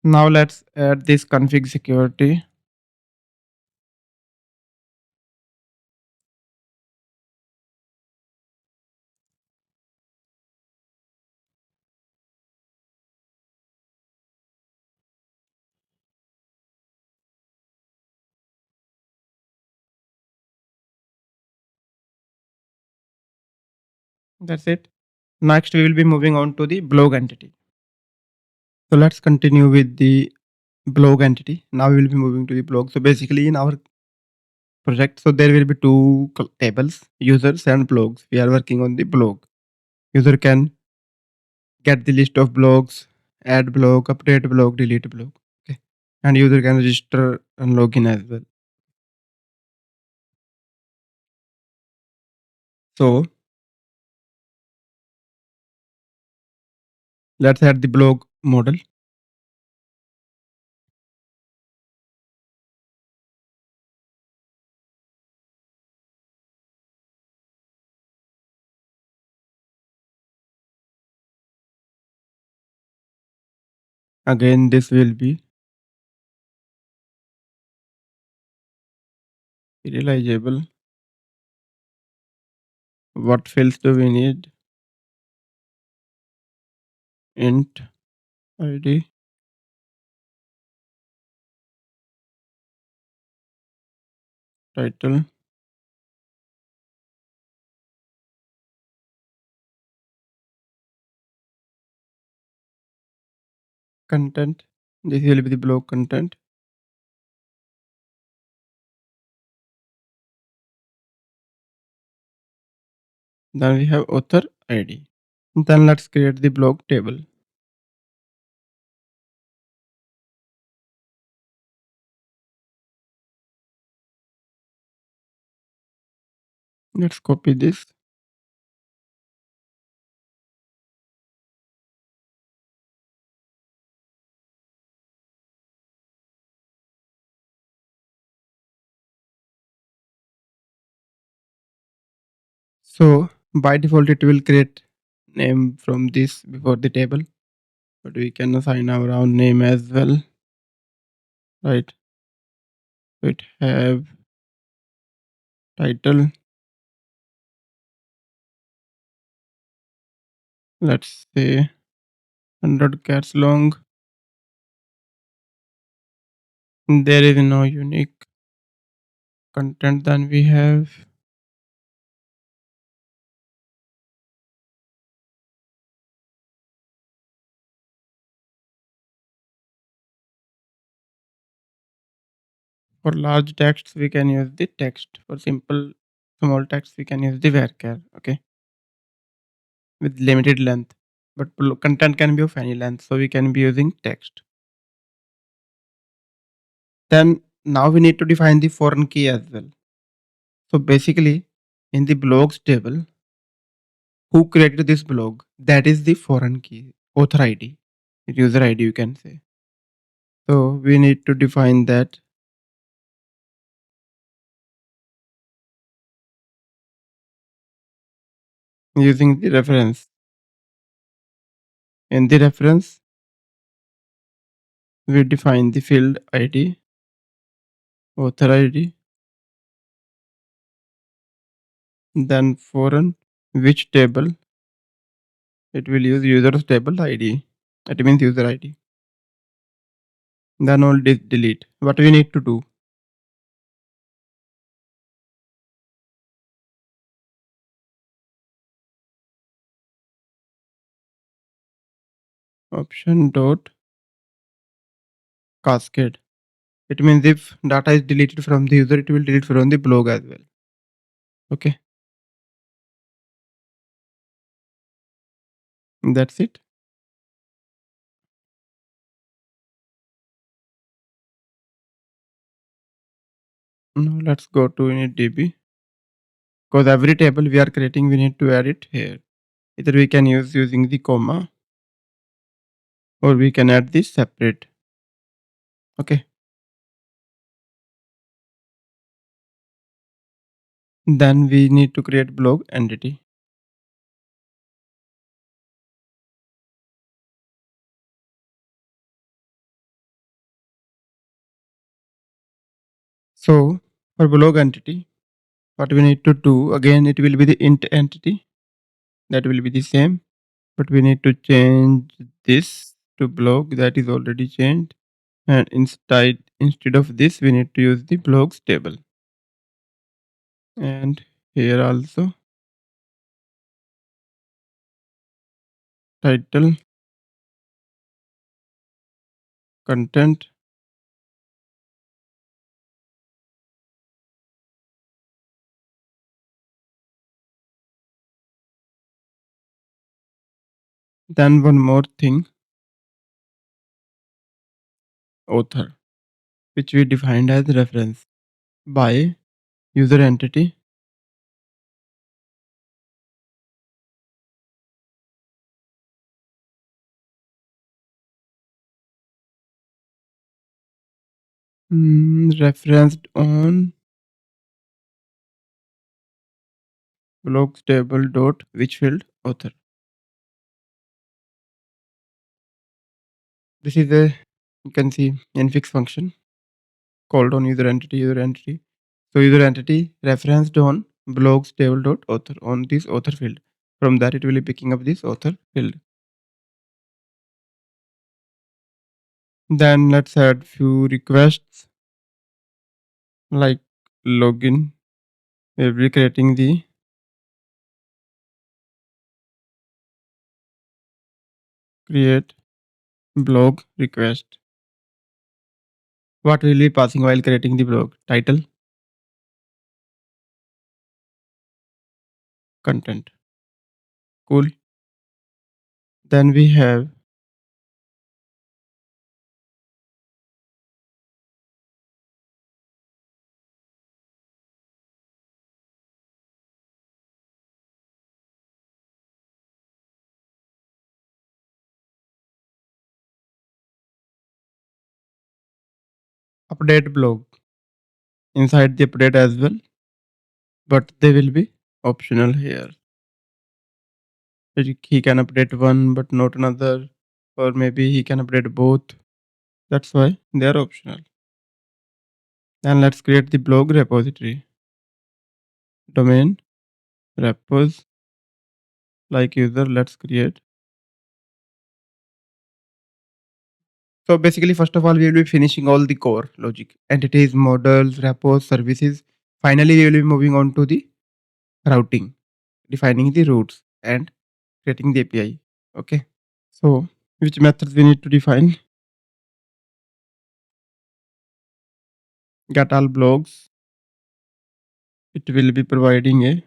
Now let's add this config security. That's it. Next, we will be moving on to the blog entity. So let's continue with the blog entity. Now we will be moving to the blog. So basically in our project, so there will be two tables, users and blogs. We are working on the blog. User can get the list of blogs, add blog, update blog, delete blog. Okay. And user can register and log in as well. So let's add the blog model. Again, this will be serializable. What fields do we need? Int ID, title, content. This will be the blog content. Then we have author ID. Then let's create the blog table. Let's copy this. So by default, it will create name from this before the table, but we can assign our own name as well, right? So it have title. Let's say 100 cats long. There is no unique content. Then we have for large texts we can use the text. For simple small text we can use the varchar. Okay, with limited length, but content can be of any length, so we can be using text. Then now we need to define the foreign key as well. So basically, in the blogs table, who created this blog? That is the foreign key, author ID, user ID, you can say. So we need to define that using the reference. In the reference, we define the field ID, author ID, then foreign, which table it will use user's table ID. That means user ID. Then all delete. What we need to do? Option dot cascade. It means if data is deleted from the user, it will delete from the blog as well. Okay, that's it. Now let's go to initdb. Because every table we are creating, we need to add it here. Either we can use using the comma or we can add this separate. Okay. Then we need to create blog entity. So for blog entity, what we need to do again, it will be the int entity. That will be the same, but we need to change this to blog. That is already changed. And instead of this, we need to use the blogs table. And here also title, content, then one more thing, author, which we defined as reference by user entity, referenced on blogs table dot which field author. This is a, you can see, infix function called on user entity, user entity. So user entity referenced on blogs table dot author on this author field. From that it will be picking up this author field. Then let's add few requests like login. We'll be creating the create blog request. What will be passing while creating the blog? Title, content. Cool. Then we have update blog inside the update as well, but they will be optional here. He can update one but not another, or maybe he can update both. That's why they are optional. And let's create the blog repository. Domain, repos, like user, let's create. So basically, first of all, we will be finishing all the core logic, entities, models, repos, services. Finally, we will be moving on to the routing, defining the routes and creating the API. Okay. So which methods we need to define? Get all blogs. It will be providing a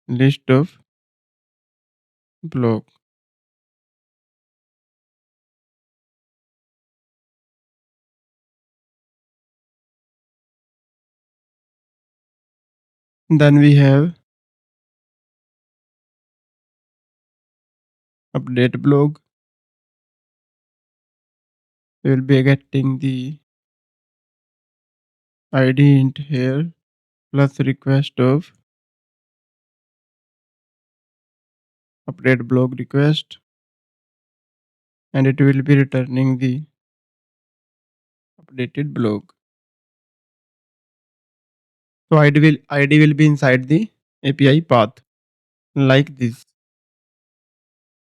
list of blog. Then we have update blog. We will be getting the ID int here plus request of update blog request, and it will be returning the updated blog. So ID will be inside the API path like this.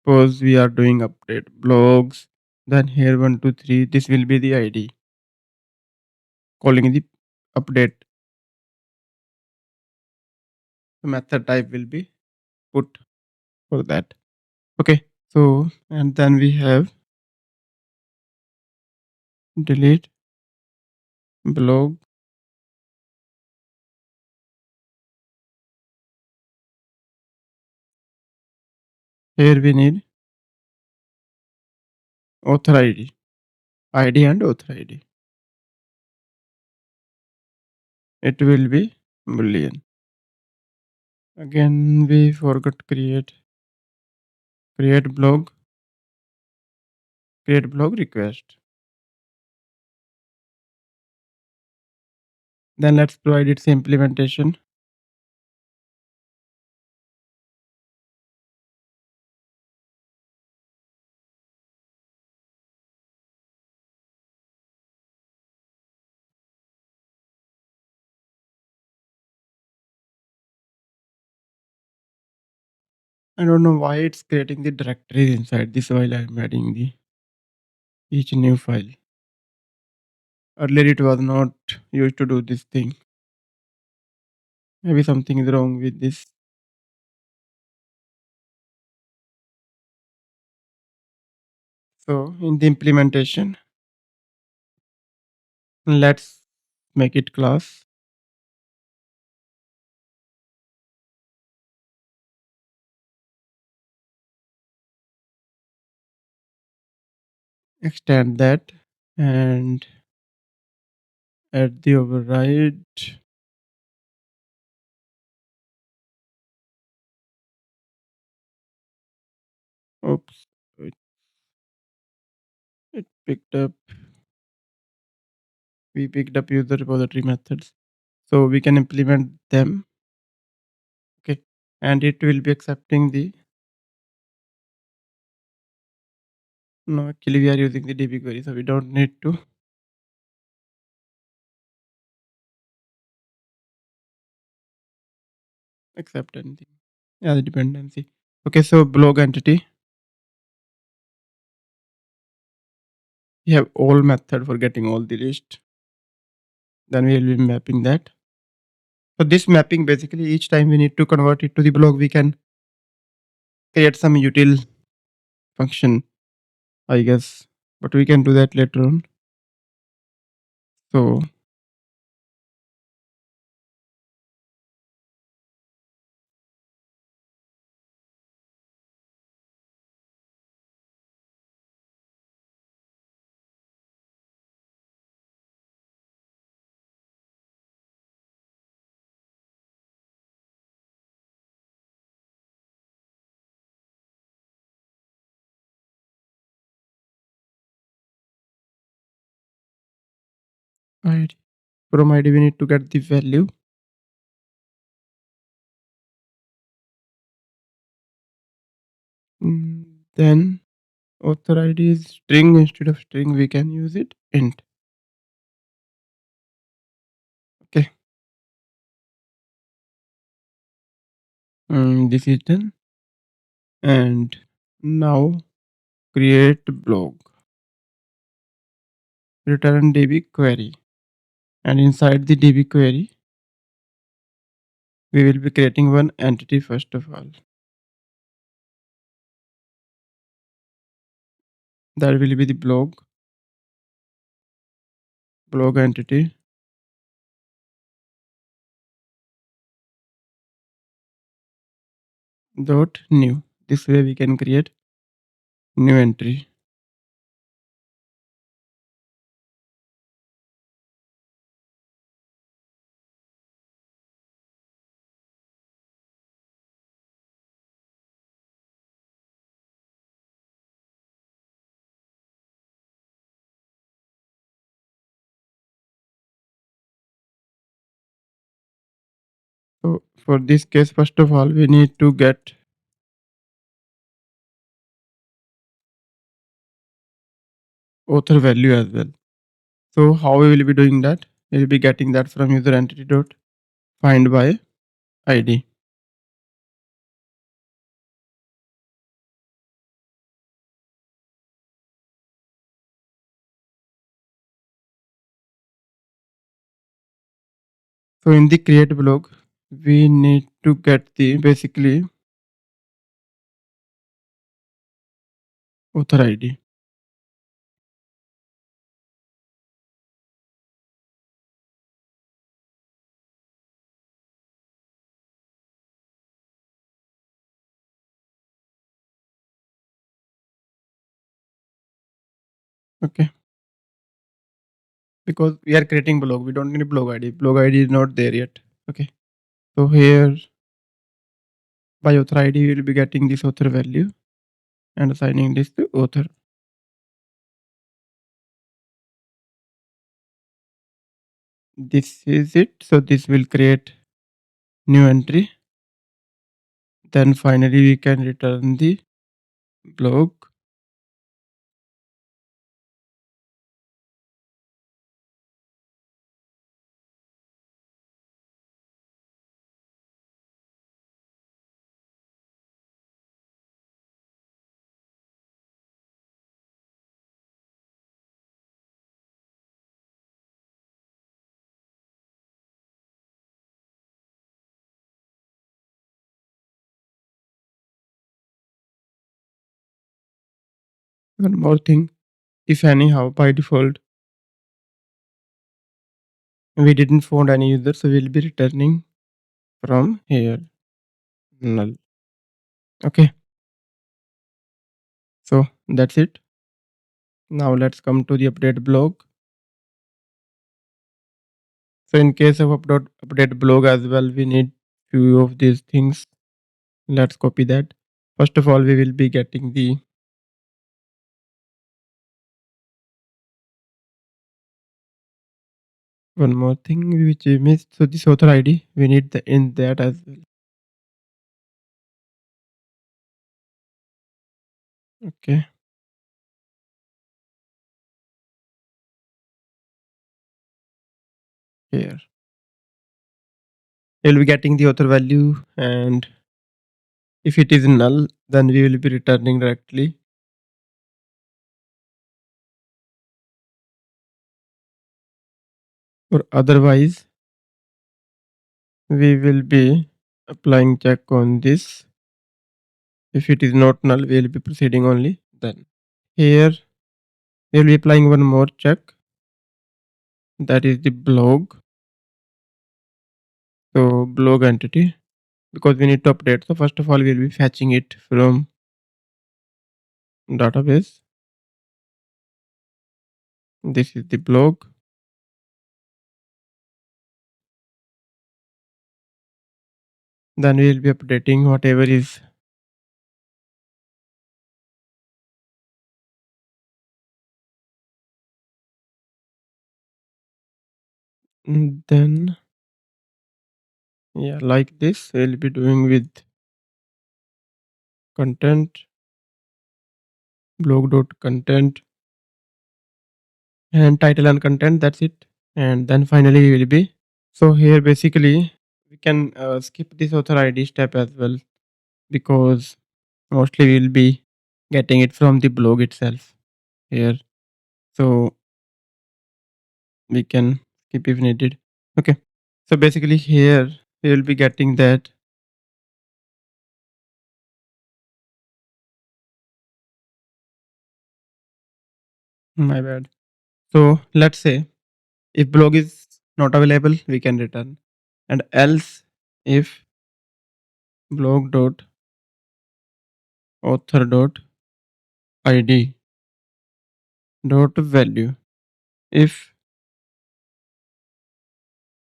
Suppose we are doing update blogs, then here 123. This will be the ID calling the update. The method type will be put for that. Okay. So and then we have delete blog. Here we need author ID and author ID. It will be boolean. Again we forgot create blog request. Then let's provide its implementation. I don't know why it's creating the directories inside this while I'm adding the each new file. Earlier it was not used to do this thing. Maybe something is wrong with this. So in the implementation, let's make it class. Extend that and add the override. Oops, it picked up. We picked up user repository methods. So we can implement them. Okay. And it will be accepting the. No, actually we are using the DB query, so we don't need to accept anything. Yeah, the dependency. Okay, so blog entity. We have all method for getting all the list. Then we will be mapping that. So this mapping basically each time we need to convert it to the blog, we can create some util function, I guess. But we can do that later on. So ID. From ID we need to get the value. Then author ID is string. Instead of string we can use it int. Okay. This is done. And now create blog. Return DB query. And inside the DB query we will be creating one entity first of all. That will be the blog entity dot new. This way we can create new entry. So for this case, first of all, we need to get author value as well. So how we will be doing that? We will be getting that from user entity dot find by ID. So in the create blog, we need to get the basically author ID. Okay. Because we are creating blog, we don't need blog ID. Blog ID is not there yet. Okay. So here by author ID, we will be getting this author value and assigning this to author. This is it. So this will create new entry. Then finally we can return the blog. One more thing, if anyhow by default we didn't found any user, so we'll be returning from here null. Okay, so that's it. Now let's come to the update blog. So in case of update blog as well, we need few of these things. Let's copy that. First of all, we will be getting the one more thing which we missed. So this author ID, we need the in that as well. Okay. Here we'll be getting the author value, and if it is null, then we will be returning directly. Or otherwise, we will be applying check on this. If it is not null, we will be proceeding only then. Here we will be applying one more check, that is the blog. So blog entity, because we need to update. So first of all, we will be fetching it from database. This is the blog. Then we will be updating whatever is Then yeah, like this we'll be doing with content, blog.content, and title and content. That's it. And then finally we will be, so here basically we can skip this author ID step as well, because mostly we'll be getting it from the blog itself here. So we can skip if needed. Okay. So basically here we will be getting that. My bad. So let's say if blog is not available, we can return. And else if blog dot author dot id dot value, if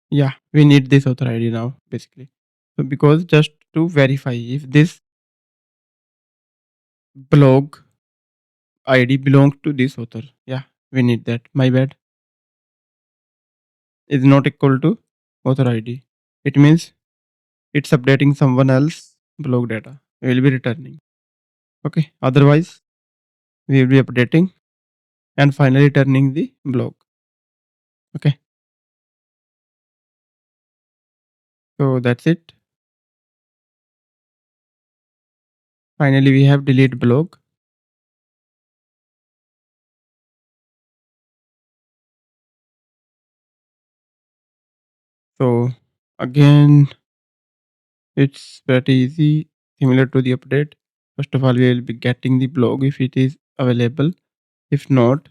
yeah, we need this author id now basically. So because just to verify if this blog id belongs to this author, yeah, we need that. My bad, is not equal to author id, it means it's updating someone else blog data, we will be returning. Okay, otherwise we will be updating and finally returning the blog. Okay, so that's it. Finally we have delete blog. So again, it's pretty easy, similar to the update. First of all, we will be getting the blog if it is available. If not,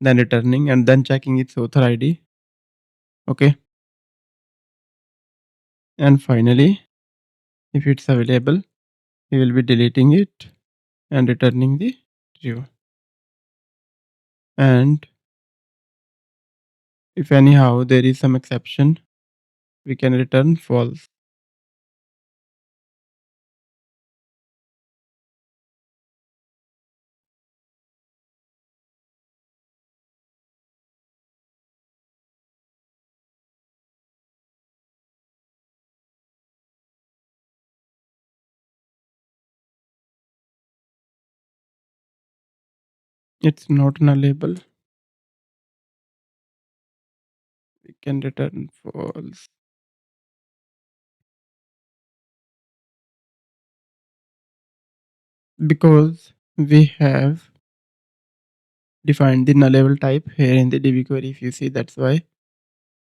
then returning and then checking its author ID. Okay. And finally, if it's available, we will be deleting it and returning the true. And if anyhow there is some exception, we can return false. It's not nullable. We can return false. Because we have defined the nullable type here in the DB query. If you see, that's why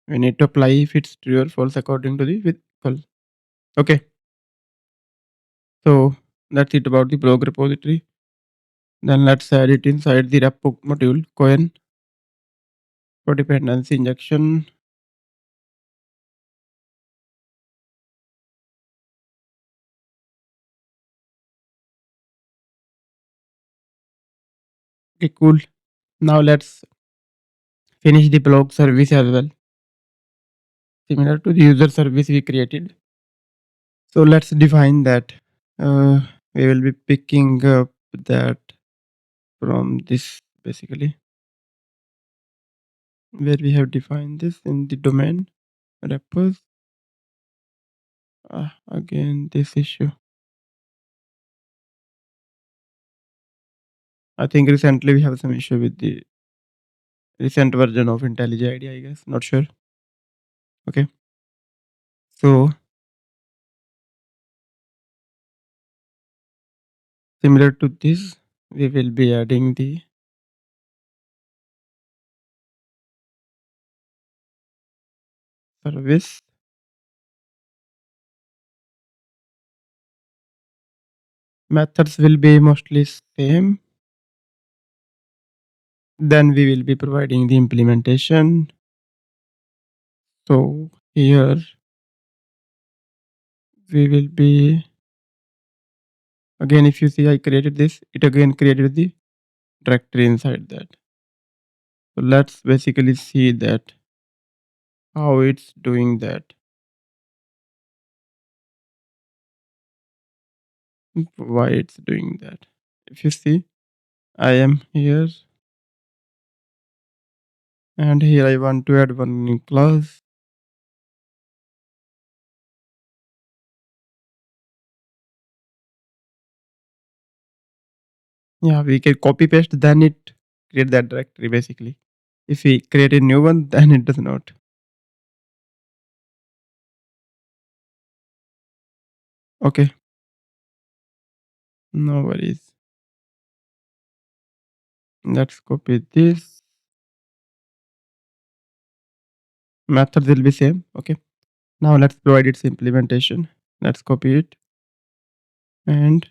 we need to apply if it's true or false according to the with equal. Okay. So that's it about the blog repository. Then let's add it inside the repo module Koin for dependency injection. Okay, cool. Now let's finish the blog service as well, similar to the user service we created. So let's define that. We will be picking up that from this basically, where we have defined this in the domain repos. Again, this issue. I think recently we have some issue with the recent version of IntelliJ IDE, I guess. Not sure. Okay. So similar to this, we will be adding the service. Methods will be mostly same. Then we will be providing the implementation. So here we will be, again, if you see I created this, it again created the directory inside that. So let's basically see that how it's doing that. Why it's doing that. If you see, I am here And here I want to add one new class. Yeah, we can copy paste, then it create that directory basically. If we create a new one, then it does not. Okay, no worries. Let's copy this. Method will be same. Okay. Now let's provide its implementation. Let's copy it and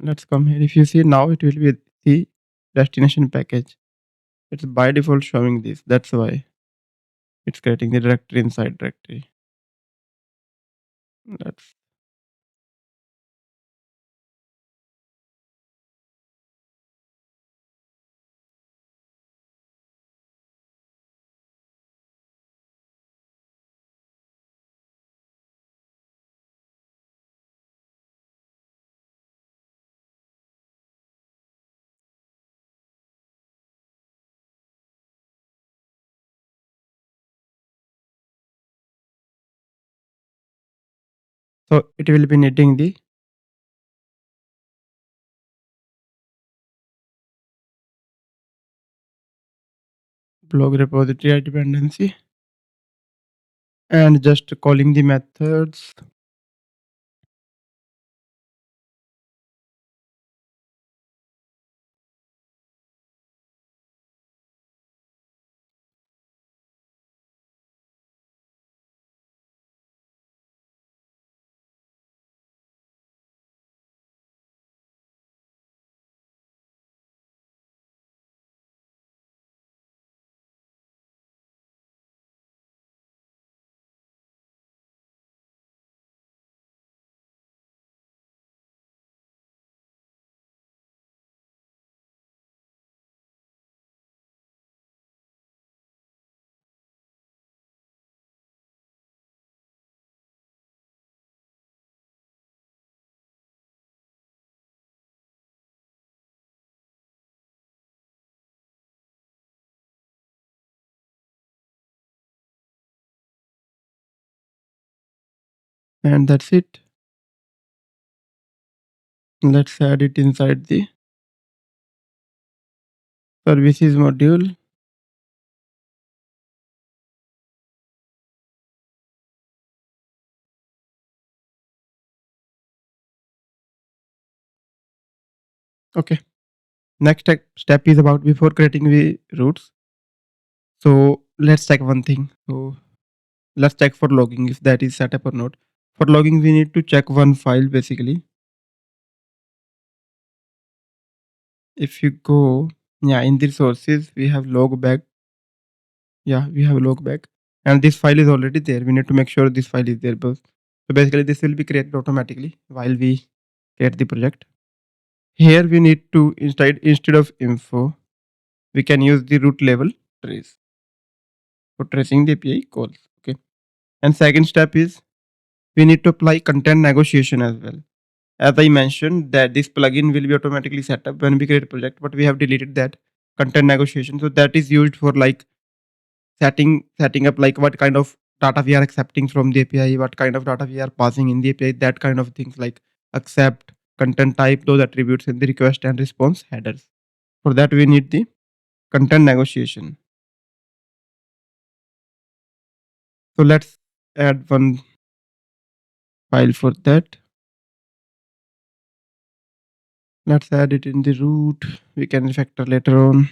let's come here. If you see now, it will be the destination package. It's by default showing this. That's why it's creating the directory inside directory. Let's so it will be needing the blog repository dependency and just calling the methods. And that's it. Let's add it inside the services module. Okay. Next step is about before creating the routes. So let's check one thing. So let's check for logging if that is set up or not. For logging, we need to check one file basically. If you go, yeah, in the resources, we have log back. Yeah, we have log back. And this file is already there. We need to make sure this file is there. So basically, this will be created automatically while we create the project. Here we need to instead of info, we can use the root level trace for tracing the API calls. Okay. And second step is we need to apply content negotiation as well. As I mentioned that this plugin will be automatically set up when we create a project, but we have deleted that content negotiation. So that is used for like setting up like what kind of data we are accepting from the API, what kind of data we are passing in the API, that kind of things like accept, content type, those attributes in the request and response headers. For that, we need the content negotiation. So let's add one file for that. Let's add it in the root. We can refactor later on.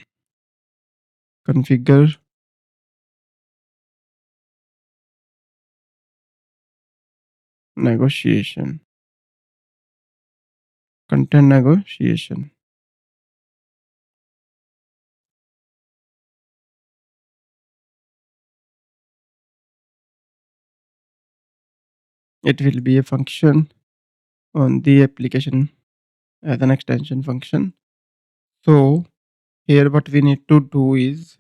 Configure negotiation. Content negotiation. It will be a function on the application as an extension function. So here what we need to do is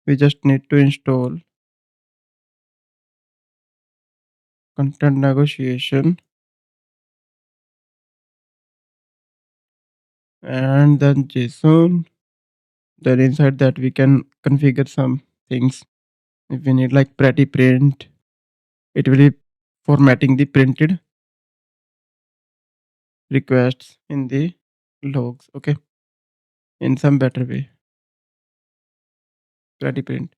we just need to install content negotiation and then JSON Then inside that we can configure some things. If we need like pretty print, it will be formatting the printed requests in the logs. Okay, in some better way. Pretty print.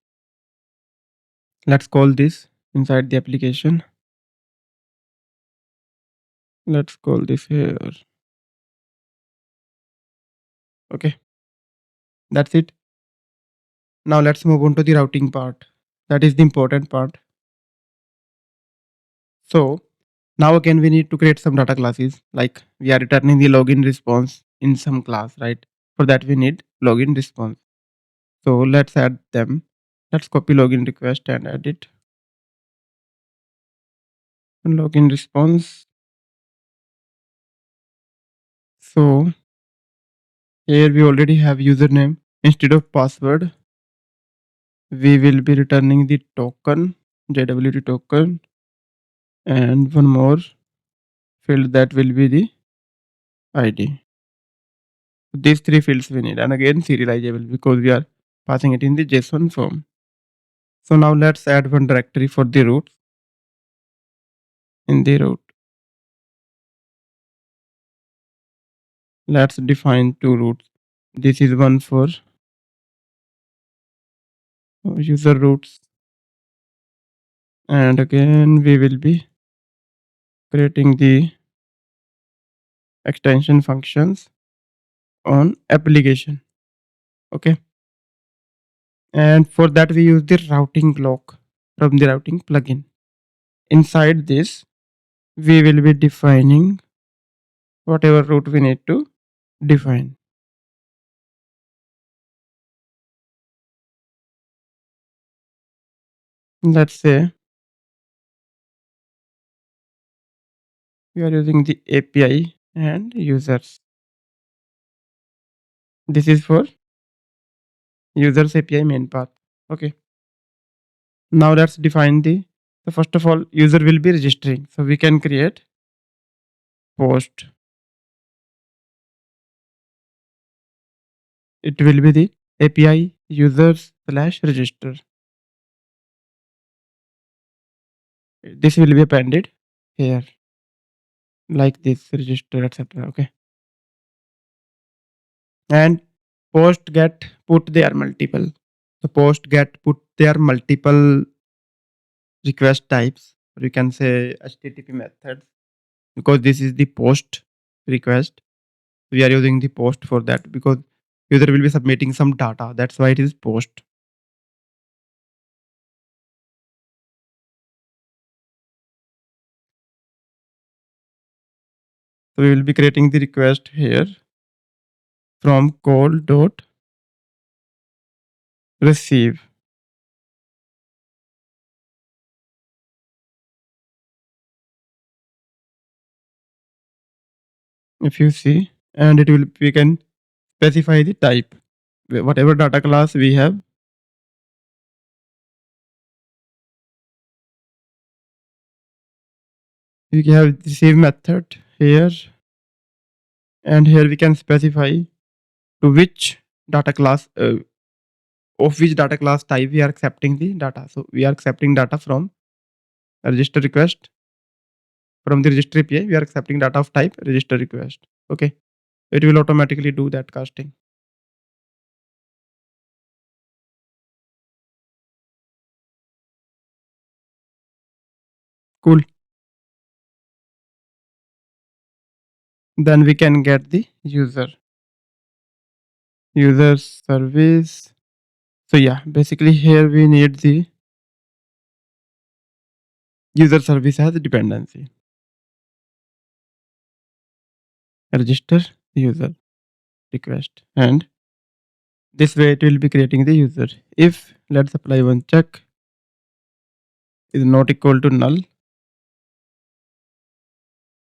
Let's call this inside the application. Let's call this here. Okay, that's it. Now let's move on to the routing part. That is the important part. So now again we need to create some data classes, like we are returning the login response in some class, right? For that we need login response. So let's add them. Let's copy login request and add it. And login response. So here we already have username. Instead of password, we will be returning the token, JWT token, and one more field that will be the ID. These three fields we need, and again serializable because we are passing it in the JSON form. So now let's add one directory for the root. In the root, let's define two roots. This is one for user roots, and again we will be creating the extension functions on application. Okay, and for that we use the routing block from the routing plugin. Inside this we will be defining whatever route we need to define. Let's say we are using the API and users. This is for users API main path. Okay, now let's define the, so first of all user will be registering, so we can create post. It will be the API users slash register. This will be appended here like this, register, etc. Okay, and post get put their multiple. So post get put their multiple request types, or you can say HTTP methods, because this is the post request. We are using the post for that because user will be submitting some data. That's why it is post. So we will be creating the request here from call dot receive. If you see, and it will, we can specify the type, whatever data class we have. We have receive method here, and here we can specify to which data class, of which data class type we are accepting the data. So we are accepting data from a register request. From the register API, we are accepting data of type register request. Okay, it will automatically do that casting. Cool. Then we can get the user service. So yeah, basically here we need the user service as a dependency. Register user request, and this way it will be creating the user. If let's apply one check is not equal to null,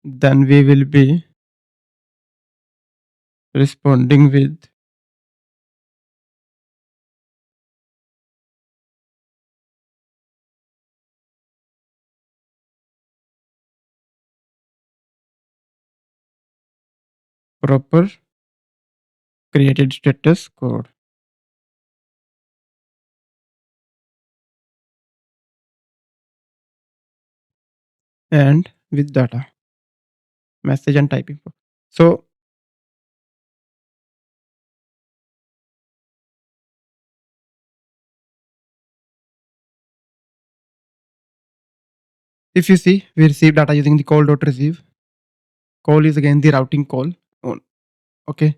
then we will be responding with proper created status code. and with data, message and type info. So if you see, we receive data using the call.receive. Call is again the routing call. Okay,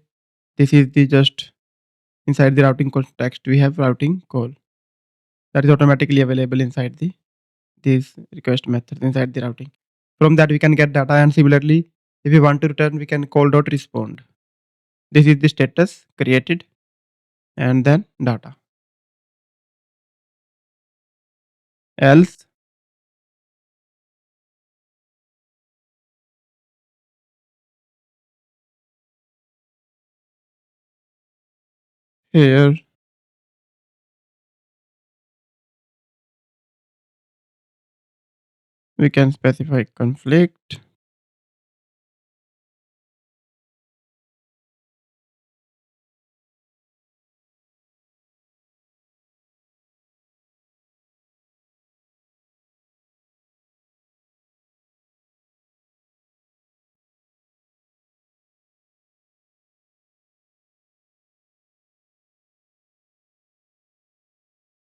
this is the just inside the routing context we have routing call that is automatically available inside the these request methods inside the routing. From that we can get data, and similarly if we want to return we can call.respond. This is the status created and then data. Else here we can specify conflict.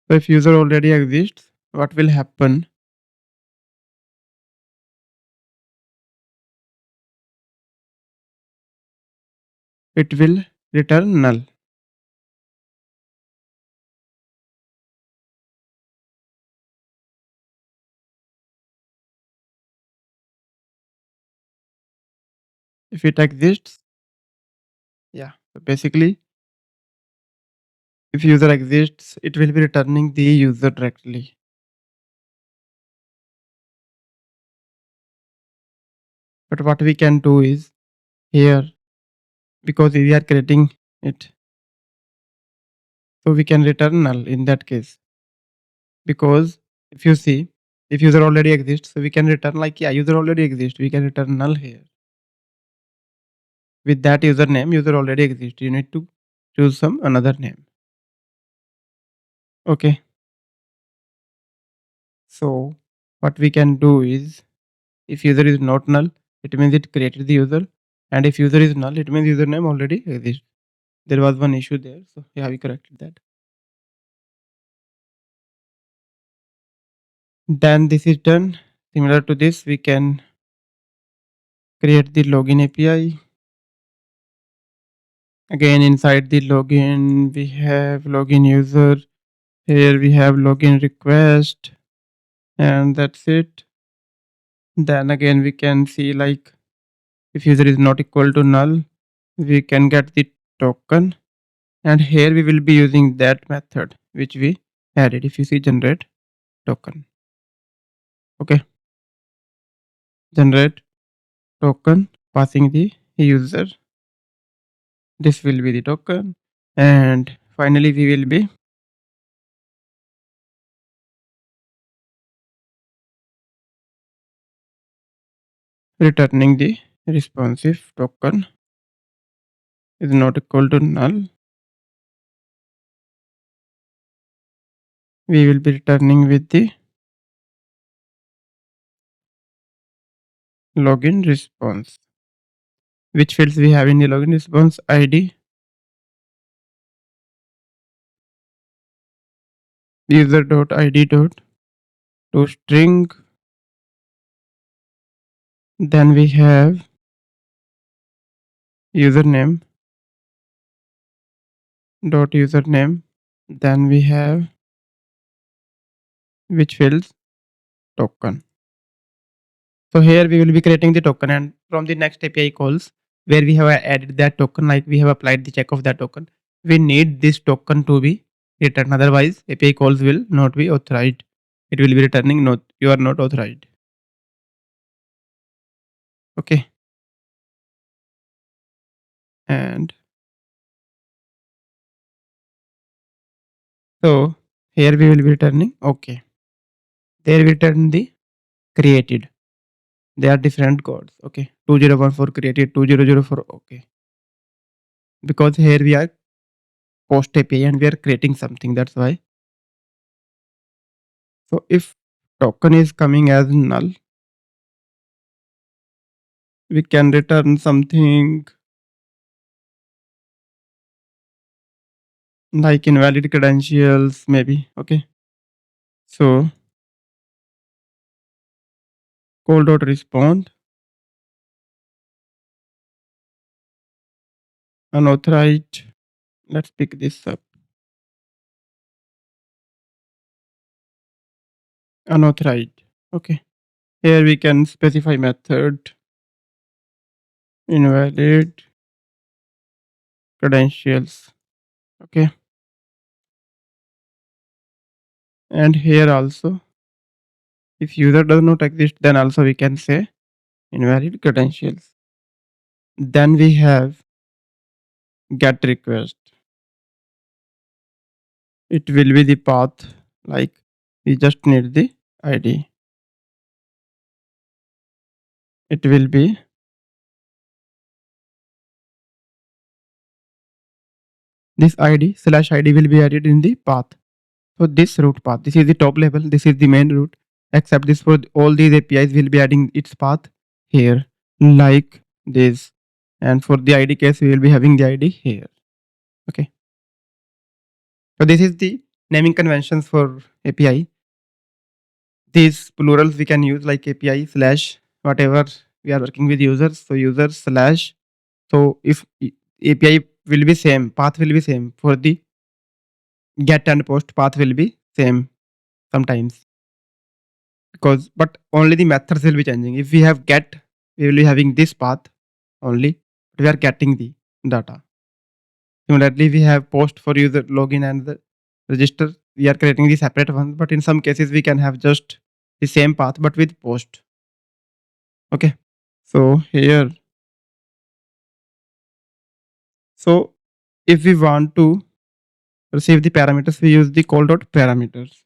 So if user already exists, what will happen? It will return null. If it exists, yeah. So basically, if user exists, it will be returning the user directly. But what we can do is here, because we are creating it, so we can return null in that case. Because if you see, if user already exists, so we can return like, yeah, user already exists. We can return null here. With that username, user already exists. You need to choose some another name. Okay. So what we can do is, if user is not null, it means it created the user. And if user is null, it means username already exists. There was one issue there. So yeah, we corrected that. Then this is done. Similar to this, we can create the login API. Again, inside the login, we have login user. Here we have login request. And that's it. Then again, we can see like if user is not equal to null, we can get the token. And here we will be using that method which we added. If you see generate token. Okay. Generate token passing the user. This will be the token. And finally we will be returning the responsive token is not equal to null. We will be returning with the login response. Which fields we have in the login response? ID, user.id to string. Then we have username dot username. Then we have which fields token. So here we will be creating the token, and from the next API calls where we have added that token, like we have applied the check of that token, we need this token to be returned. Otherwise, API calls will not be authorized. It will be returning not you are not authorized. Okay. And so here we will be returning okay. There we return the created. They are different codes. Okay. 2014 created, 2004 okay. Because here we are post API and we are creating something. That's why. So if token is coming as null, we can return something like invalid credentials maybe. Okay, so call.respond unauthorized. Let's pick this up. Unauthorized. Okay, here we can specify method invalid credentials. Okay, and here also if user does not exist, then also we can say invalid credentials. Then we have get request. It will be the path, like we just need the ID. It will be this ID/ID will be added in the path. So this root path, this is the top level, this is the main root. Except this, for all these APIs will be adding its path here like this. And for the ID case, we will be having the ID here. Okay. So this is the naming conventions for API. These plurals we can use like API slash whatever we are working with users. So user slash. So if API will be same, path will be same. For the get and post, path will be same sometimes. Because but only the methods will be changing. If we have get, we will be having this path only. We are getting the data. Similarly, we have post for user login and the register. We are creating the separate ones, but in some cases we can have just the same path but with post. Okay. So here, so if we want to receive the parameters, we use the call.parameters.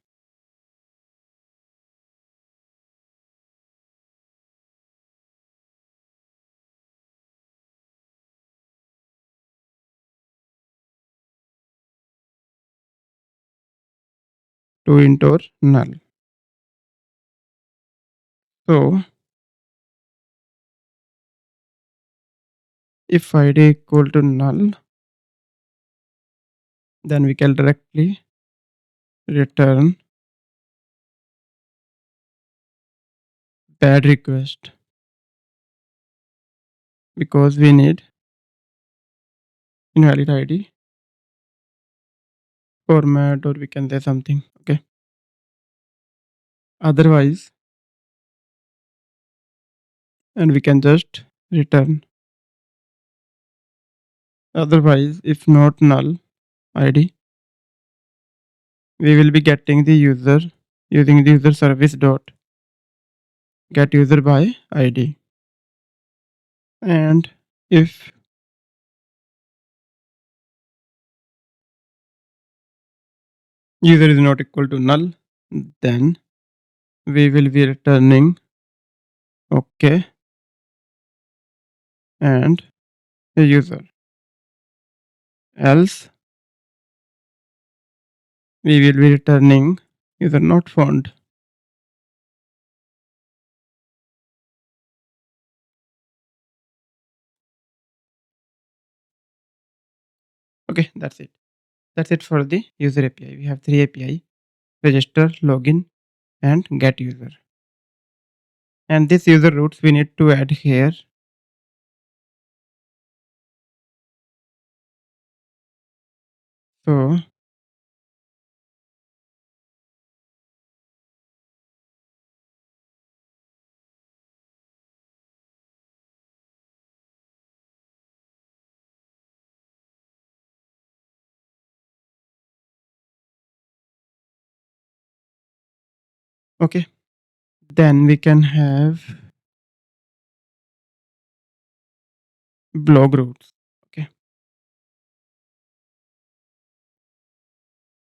To int or null. So if id equal to null, then we can directly return bad request because we need invalid id format, or we can say something. Okay. Otherwise, and we can just return. Otherwise, if not null id, we will be getting the user using the user service dot get user by id. And if user is not equal to null, then we will be returning okay and a user. Else we will be returning user not found. Okay, that's it. That's it for the user API. We have three API: register, login, and get user. And this user routes we need to add here. So okay, then we can have blog routes. Okay,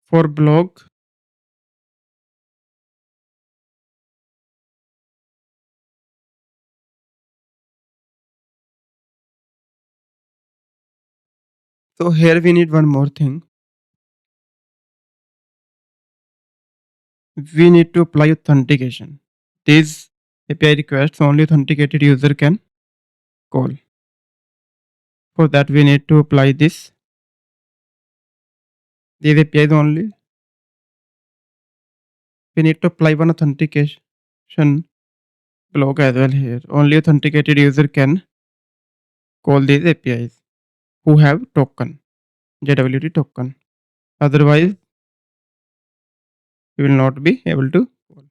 for blog, so here we need one more thing. We need to apply authentication. These API requests only authenticated user can call. For that, we need to apply these APIs only. We need to apply one authentication block as well here. Only authenticated user can call these APIs who have token, JWT token. Otherwise, we will not be able to call.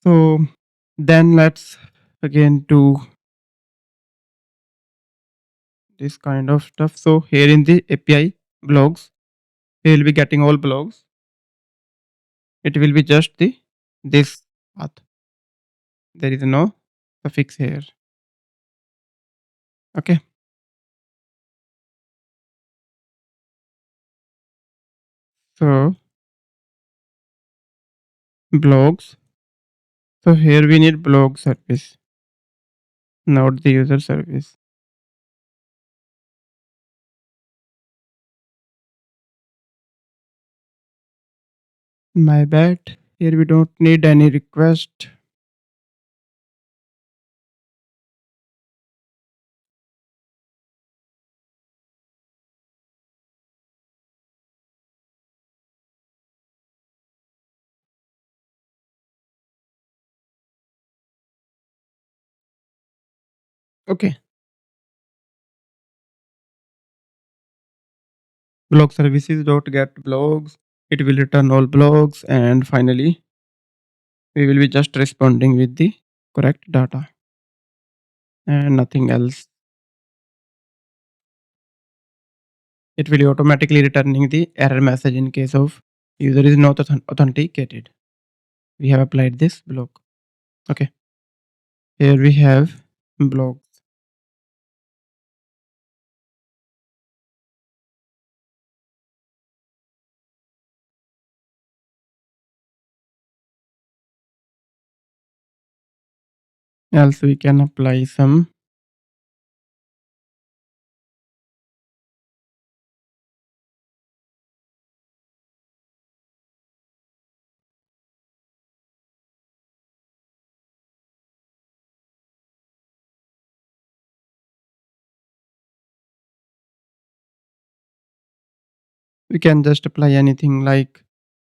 So then let's again do this kind of stuff. So here in the API blogs, we will be getting all blogs. It will be just this path. There is no suffix here. Okay. So blogs. So here we need blog service, not the user service. My bad. Here we don't need any request. Okay. Blog services dot get blogs. It will return all blogs, and finally we will be just responding with the correct data and nothing else. It will be automatically returning the error message in case of user is not authenticated. We have applied this blog. Okay. Here we have blogs. Else we can apply some we can just apply anything like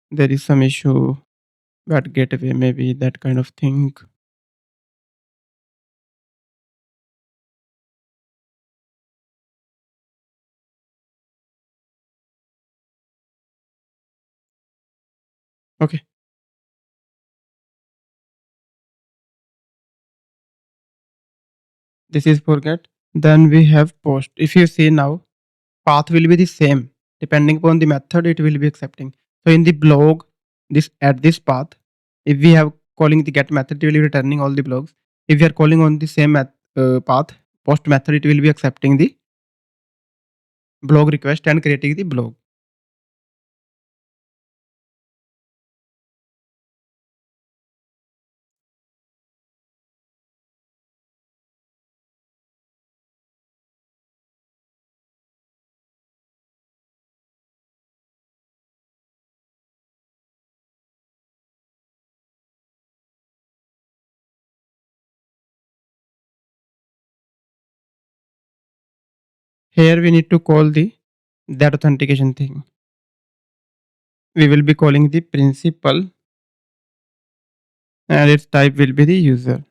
there is some issue at gateway, maybe that kind of thing. Okay. This is forget. Then we have post. If you see now, path will be the same. Depending upon the method, it will be accepting. So in the blog, this at this path, if we have calling the get method, it will be returning all the blogs. If we are calling on the same path, post method, it will be accepting the blog request and creating the blog. Here we need to call the that authentication thing. We will be calling the principal and its type will be the user.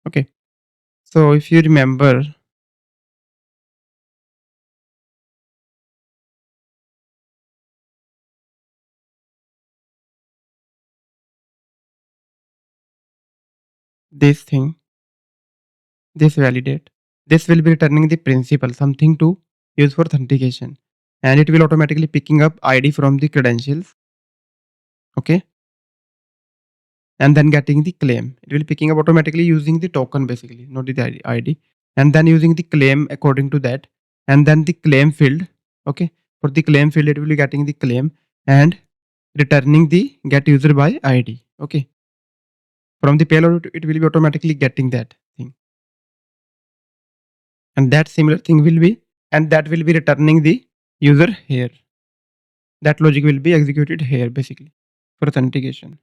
Okay. So if you remember, this thing, this validate, this will be returning the principal, something to use for authentication, and it will automatically picking up ID from the credentials. Okay. And then getting the claim. It will picking up automatically using the token basically, not the ID. And then using the claim according to that. And then the claim field. Okay. For the claim field, it will be getting the claim and returning the get user by ID. Okay. From the payload, it will be automatically getting that thing. And that similar thing will be, and that will be returning the user here. That logic will be executed here basically for authentication.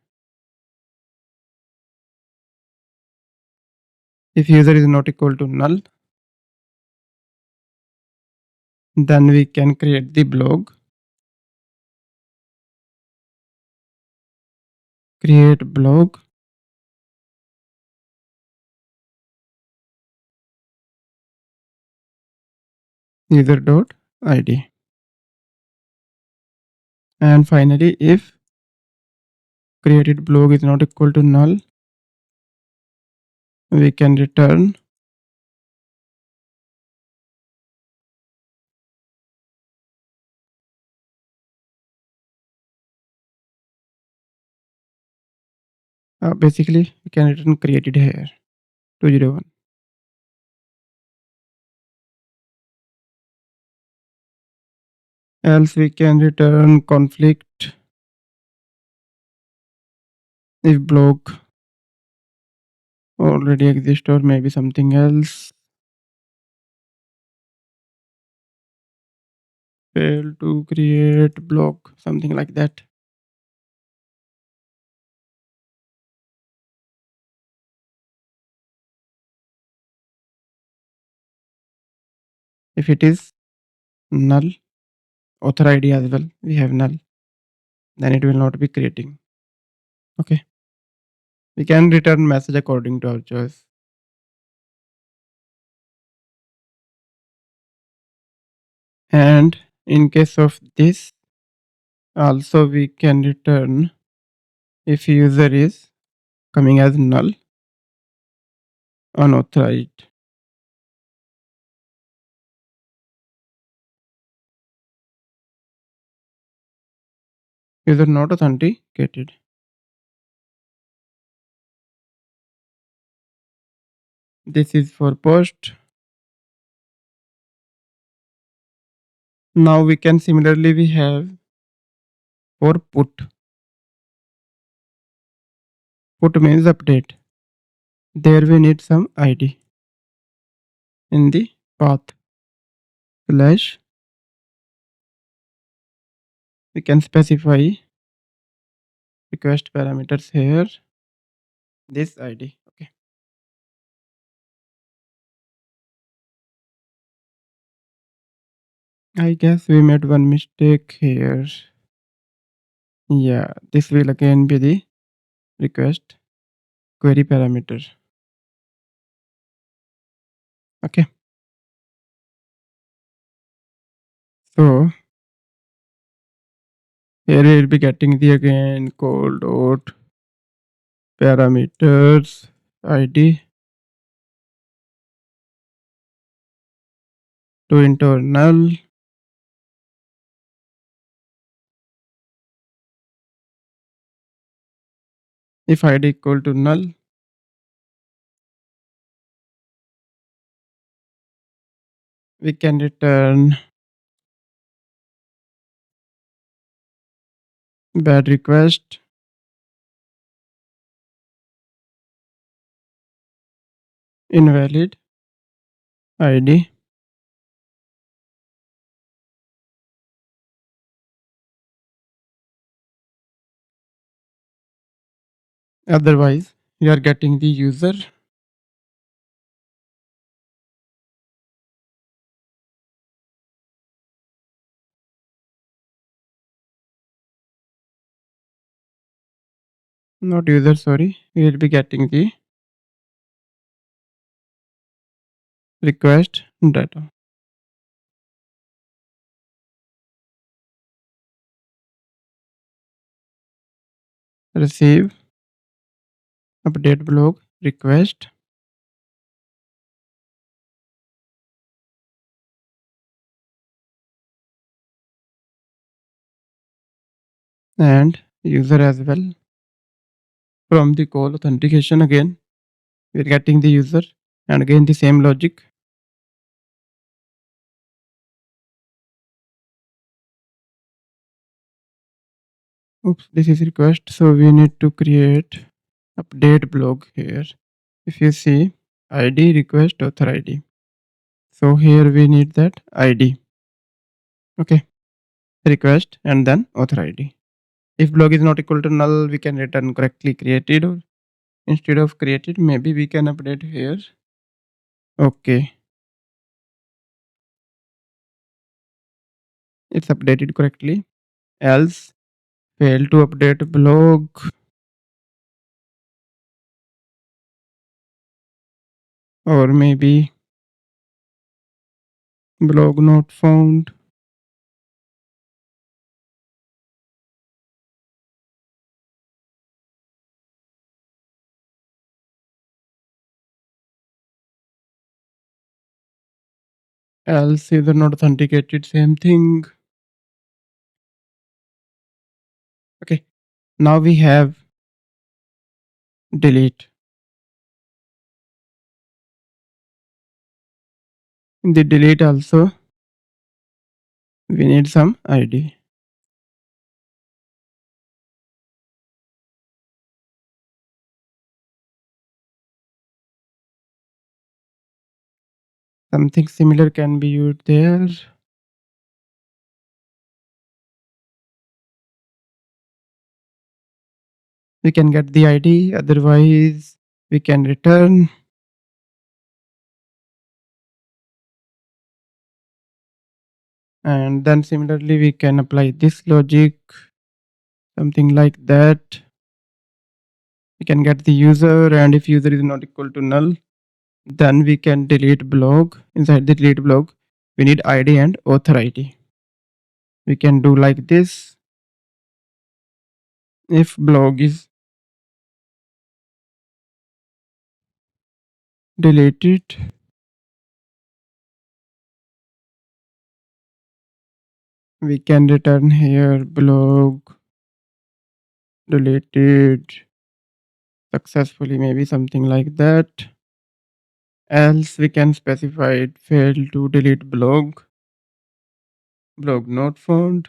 If user is not equal to null, then we can create the blog. Create blog. User.id. And finally, if created blog is not equal to null, we can return basically we can return created here 201. Else we can return conflict if blog already exists, or maybe something else. Fail to create blog, something like that. If it is null, author ID as well, we have null, then it will not be creating. Okay, we can return message according to our choice. And in case of this, also we can return if user is coming as null, unauthorized. User not authenticated. This is for post. Now we can similarly we have for put. Put means update. There we need some ID in the path slash. We can specify request parameters here. This ID. Okay. I guess we made one mistake here. Yeah, this will again be the request query parameter. Okay. So here we will be getting the again call dot parameters ID to internal. If ID equal to null, we can return bad request, invalid ID. Otherwise, we are getting the user not user, sorry, we will be getting the request data. Receive update blog request and user as well. From the call authentication again, we are getting the user and again the same logic. Oops, this is request, so we need to create update blog here. If you see ID request author ID, so here we need that ID. Okay, request and then author ID. If blog is not equal to null, we can return correctly created, or instead of created, maybe we can update here Okay, it's updated correctly. Else, fail to update blog, or maybe blog not found. Else either not authenticated, same thing. Okay, now we have delete. In the delete also, we need some ID. Something similar can be used there. We can get the ID, otherwise we can return. And then similarly, we can apply this logic, something like that. We can get the user, and if user is not equal to null, then we can delete blog. Inside the delete blog, we need ID and author ID. We can do like this. If blog is deleted, we can return here blog deleted successfully, maybe something like that. Else we can specify it failed to delete blog, blog not found.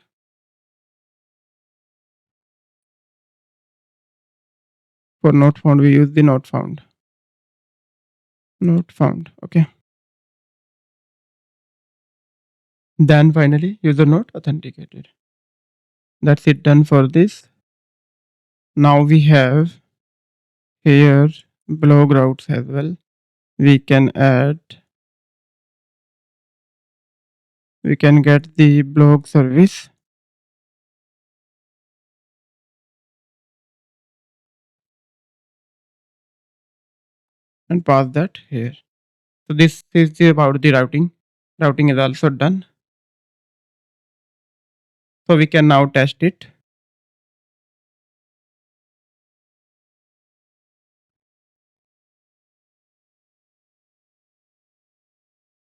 For not found, we use the not found. Not found. Okay. Then finally, user not authenticated. That's it, done for this. Now we have here blog routes as well. We can get the blog service. And pass that here. So this is about the routing. Routing is also done. So we can now test it.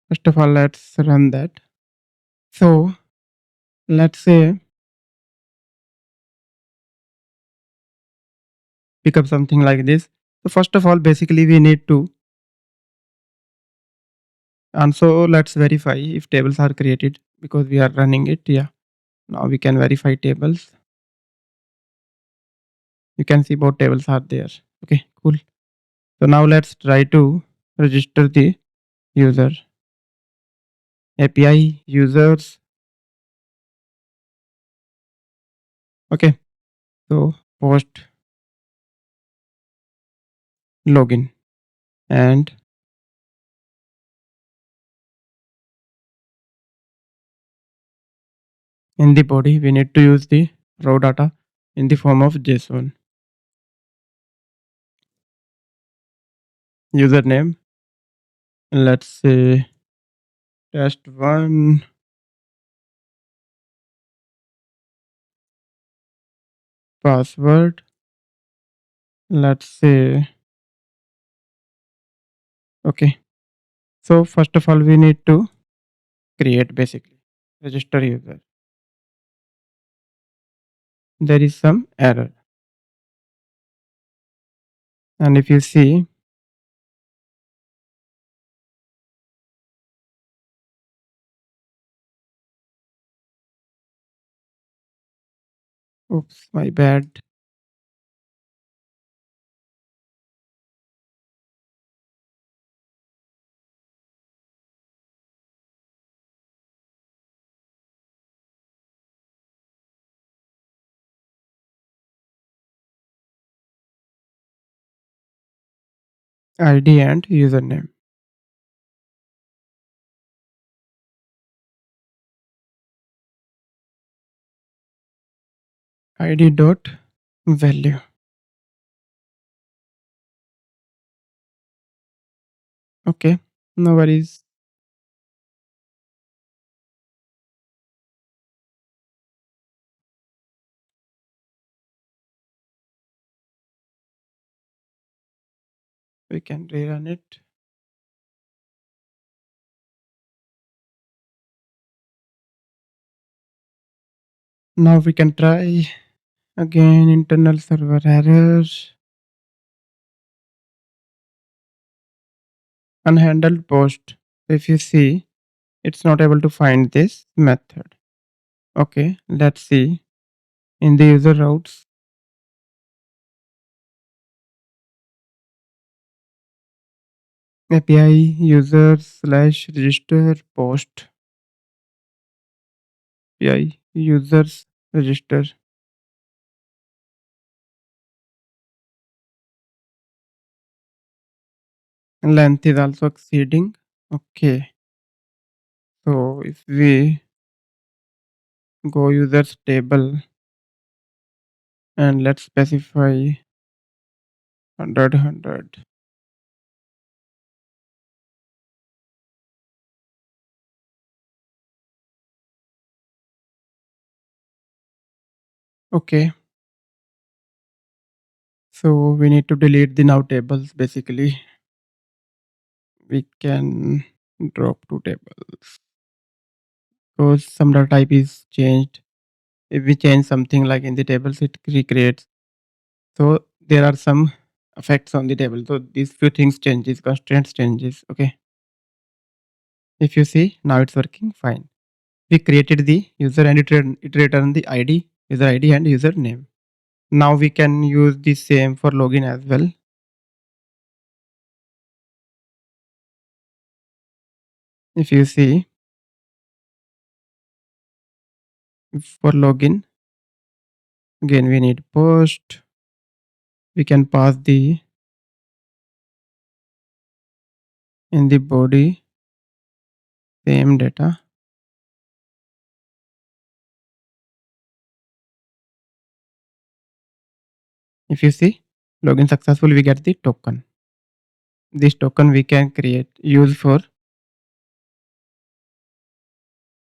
First of all, let's run that. So let's say pick up something like this. So first of all, basically we need to, and so let's verify if tables are created because we are running it. Yeah, now we can verify tables. You can see both tables are there. Okay, cool. So now let's try to register the user. API users. Okay, so post login, and in the body we need to use the raw data in the form of JSON. Username, let's say test1. Password, let's say, okay. So first of all, we need to create basically register user. There is some error, and if you see, oops, my bad. ID and username. id dot value. Okay, no worries. We can rerun it. Now we can try again. Internal server errors. Unhandled post. If you see, it's not able to find this method. Okay, let's see. In the user routes, API user slash register post. API users register. Length is also exceeding. Okay, so if we go users table and let's specify 100. Okay, so we need to delete the now tables. Basically, we can drop two tables because some data type is changed. If we change something like in the tables, it recreates. So there are some effects on the table. So these few things changes, constraints changes. Okay, if you see now it's working fine. We created the user and it returned the ID, user ID and username. Now we can use the same for login as well. If you see for login, again we need post. We can pass the in the body same data. If you see login successful, we get the token. This token we can use for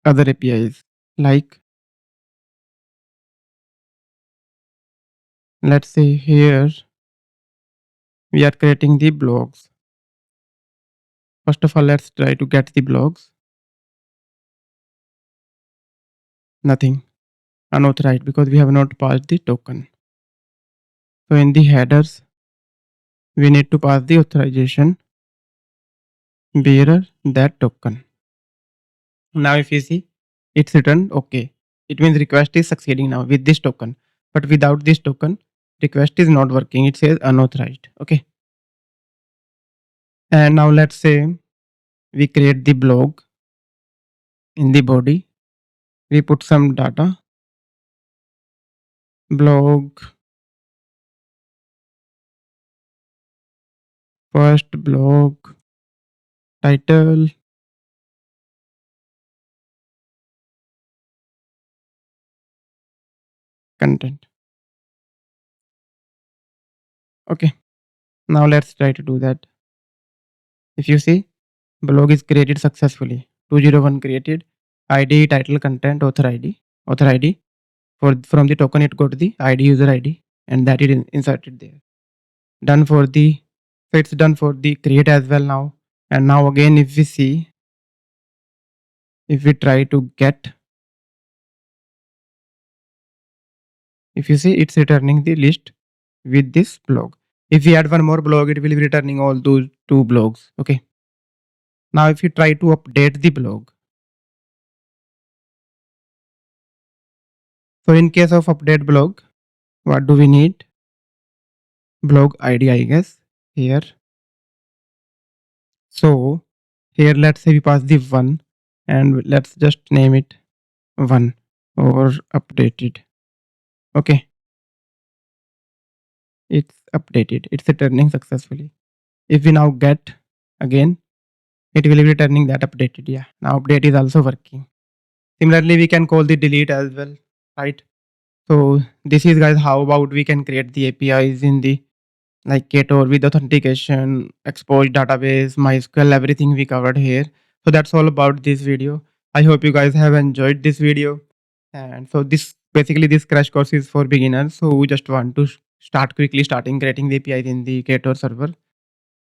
other APIs like, let's say here we are creating the blogs. First of all, let's try to get the blogs. Nothing, unauthorized because we have not passed the token. So in the headers, we need to pass the authorization bearer that token. Now if you see, it's written okay. It means request is succeeding now with this token. But without this token, request is not working. It says unauthorized. Okay. And now let's say we create the blog. In the body, we put some data. Blog, first blog, title, content. Okay. Now let's try to do that. If you see, blog is created successfully. 201 created. ID, title, content, author ID. Author ID. From the token, it got the ID, user ID, and that is inserted there. Done for the, so it's done for the create as well now. And now again, if we see, if we try to get, if you see, it's returning the list with this blog. If we add one more blog, it will be returning all those two blogs. Okay. Now if you try to update the blog, so in case of update blog, what do we need? Blog ID, I guess, here. So here, let's say we pass the 1 and let's just name it 1 or updated. Okay. It's updated. It's returning successfully. If we now get again, it will be returning that updated. Yeah. Now update is also working. Similarly, we can call the delete as well, right? So this is guys how about we can create the APIs in the like Ktor with authentication, export database, MySQL, everything we covered here. So that's all about this video. I hope you guys have enjoyed this video. And so this basically this crash course is for beginners who just want to start quickly starting creating the APIs in the Ktor server.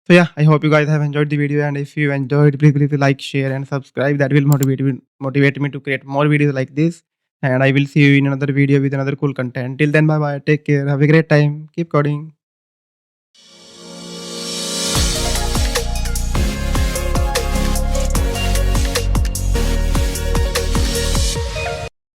So yeah, I hope you guys have enjoyed the video, and if you enjoyed, please like, share, and subscribe. That will motivate me to create more videos like this. And I will see you in another video with another cool content. Till then, bye bye. Take care. Have a great time. Keep coding.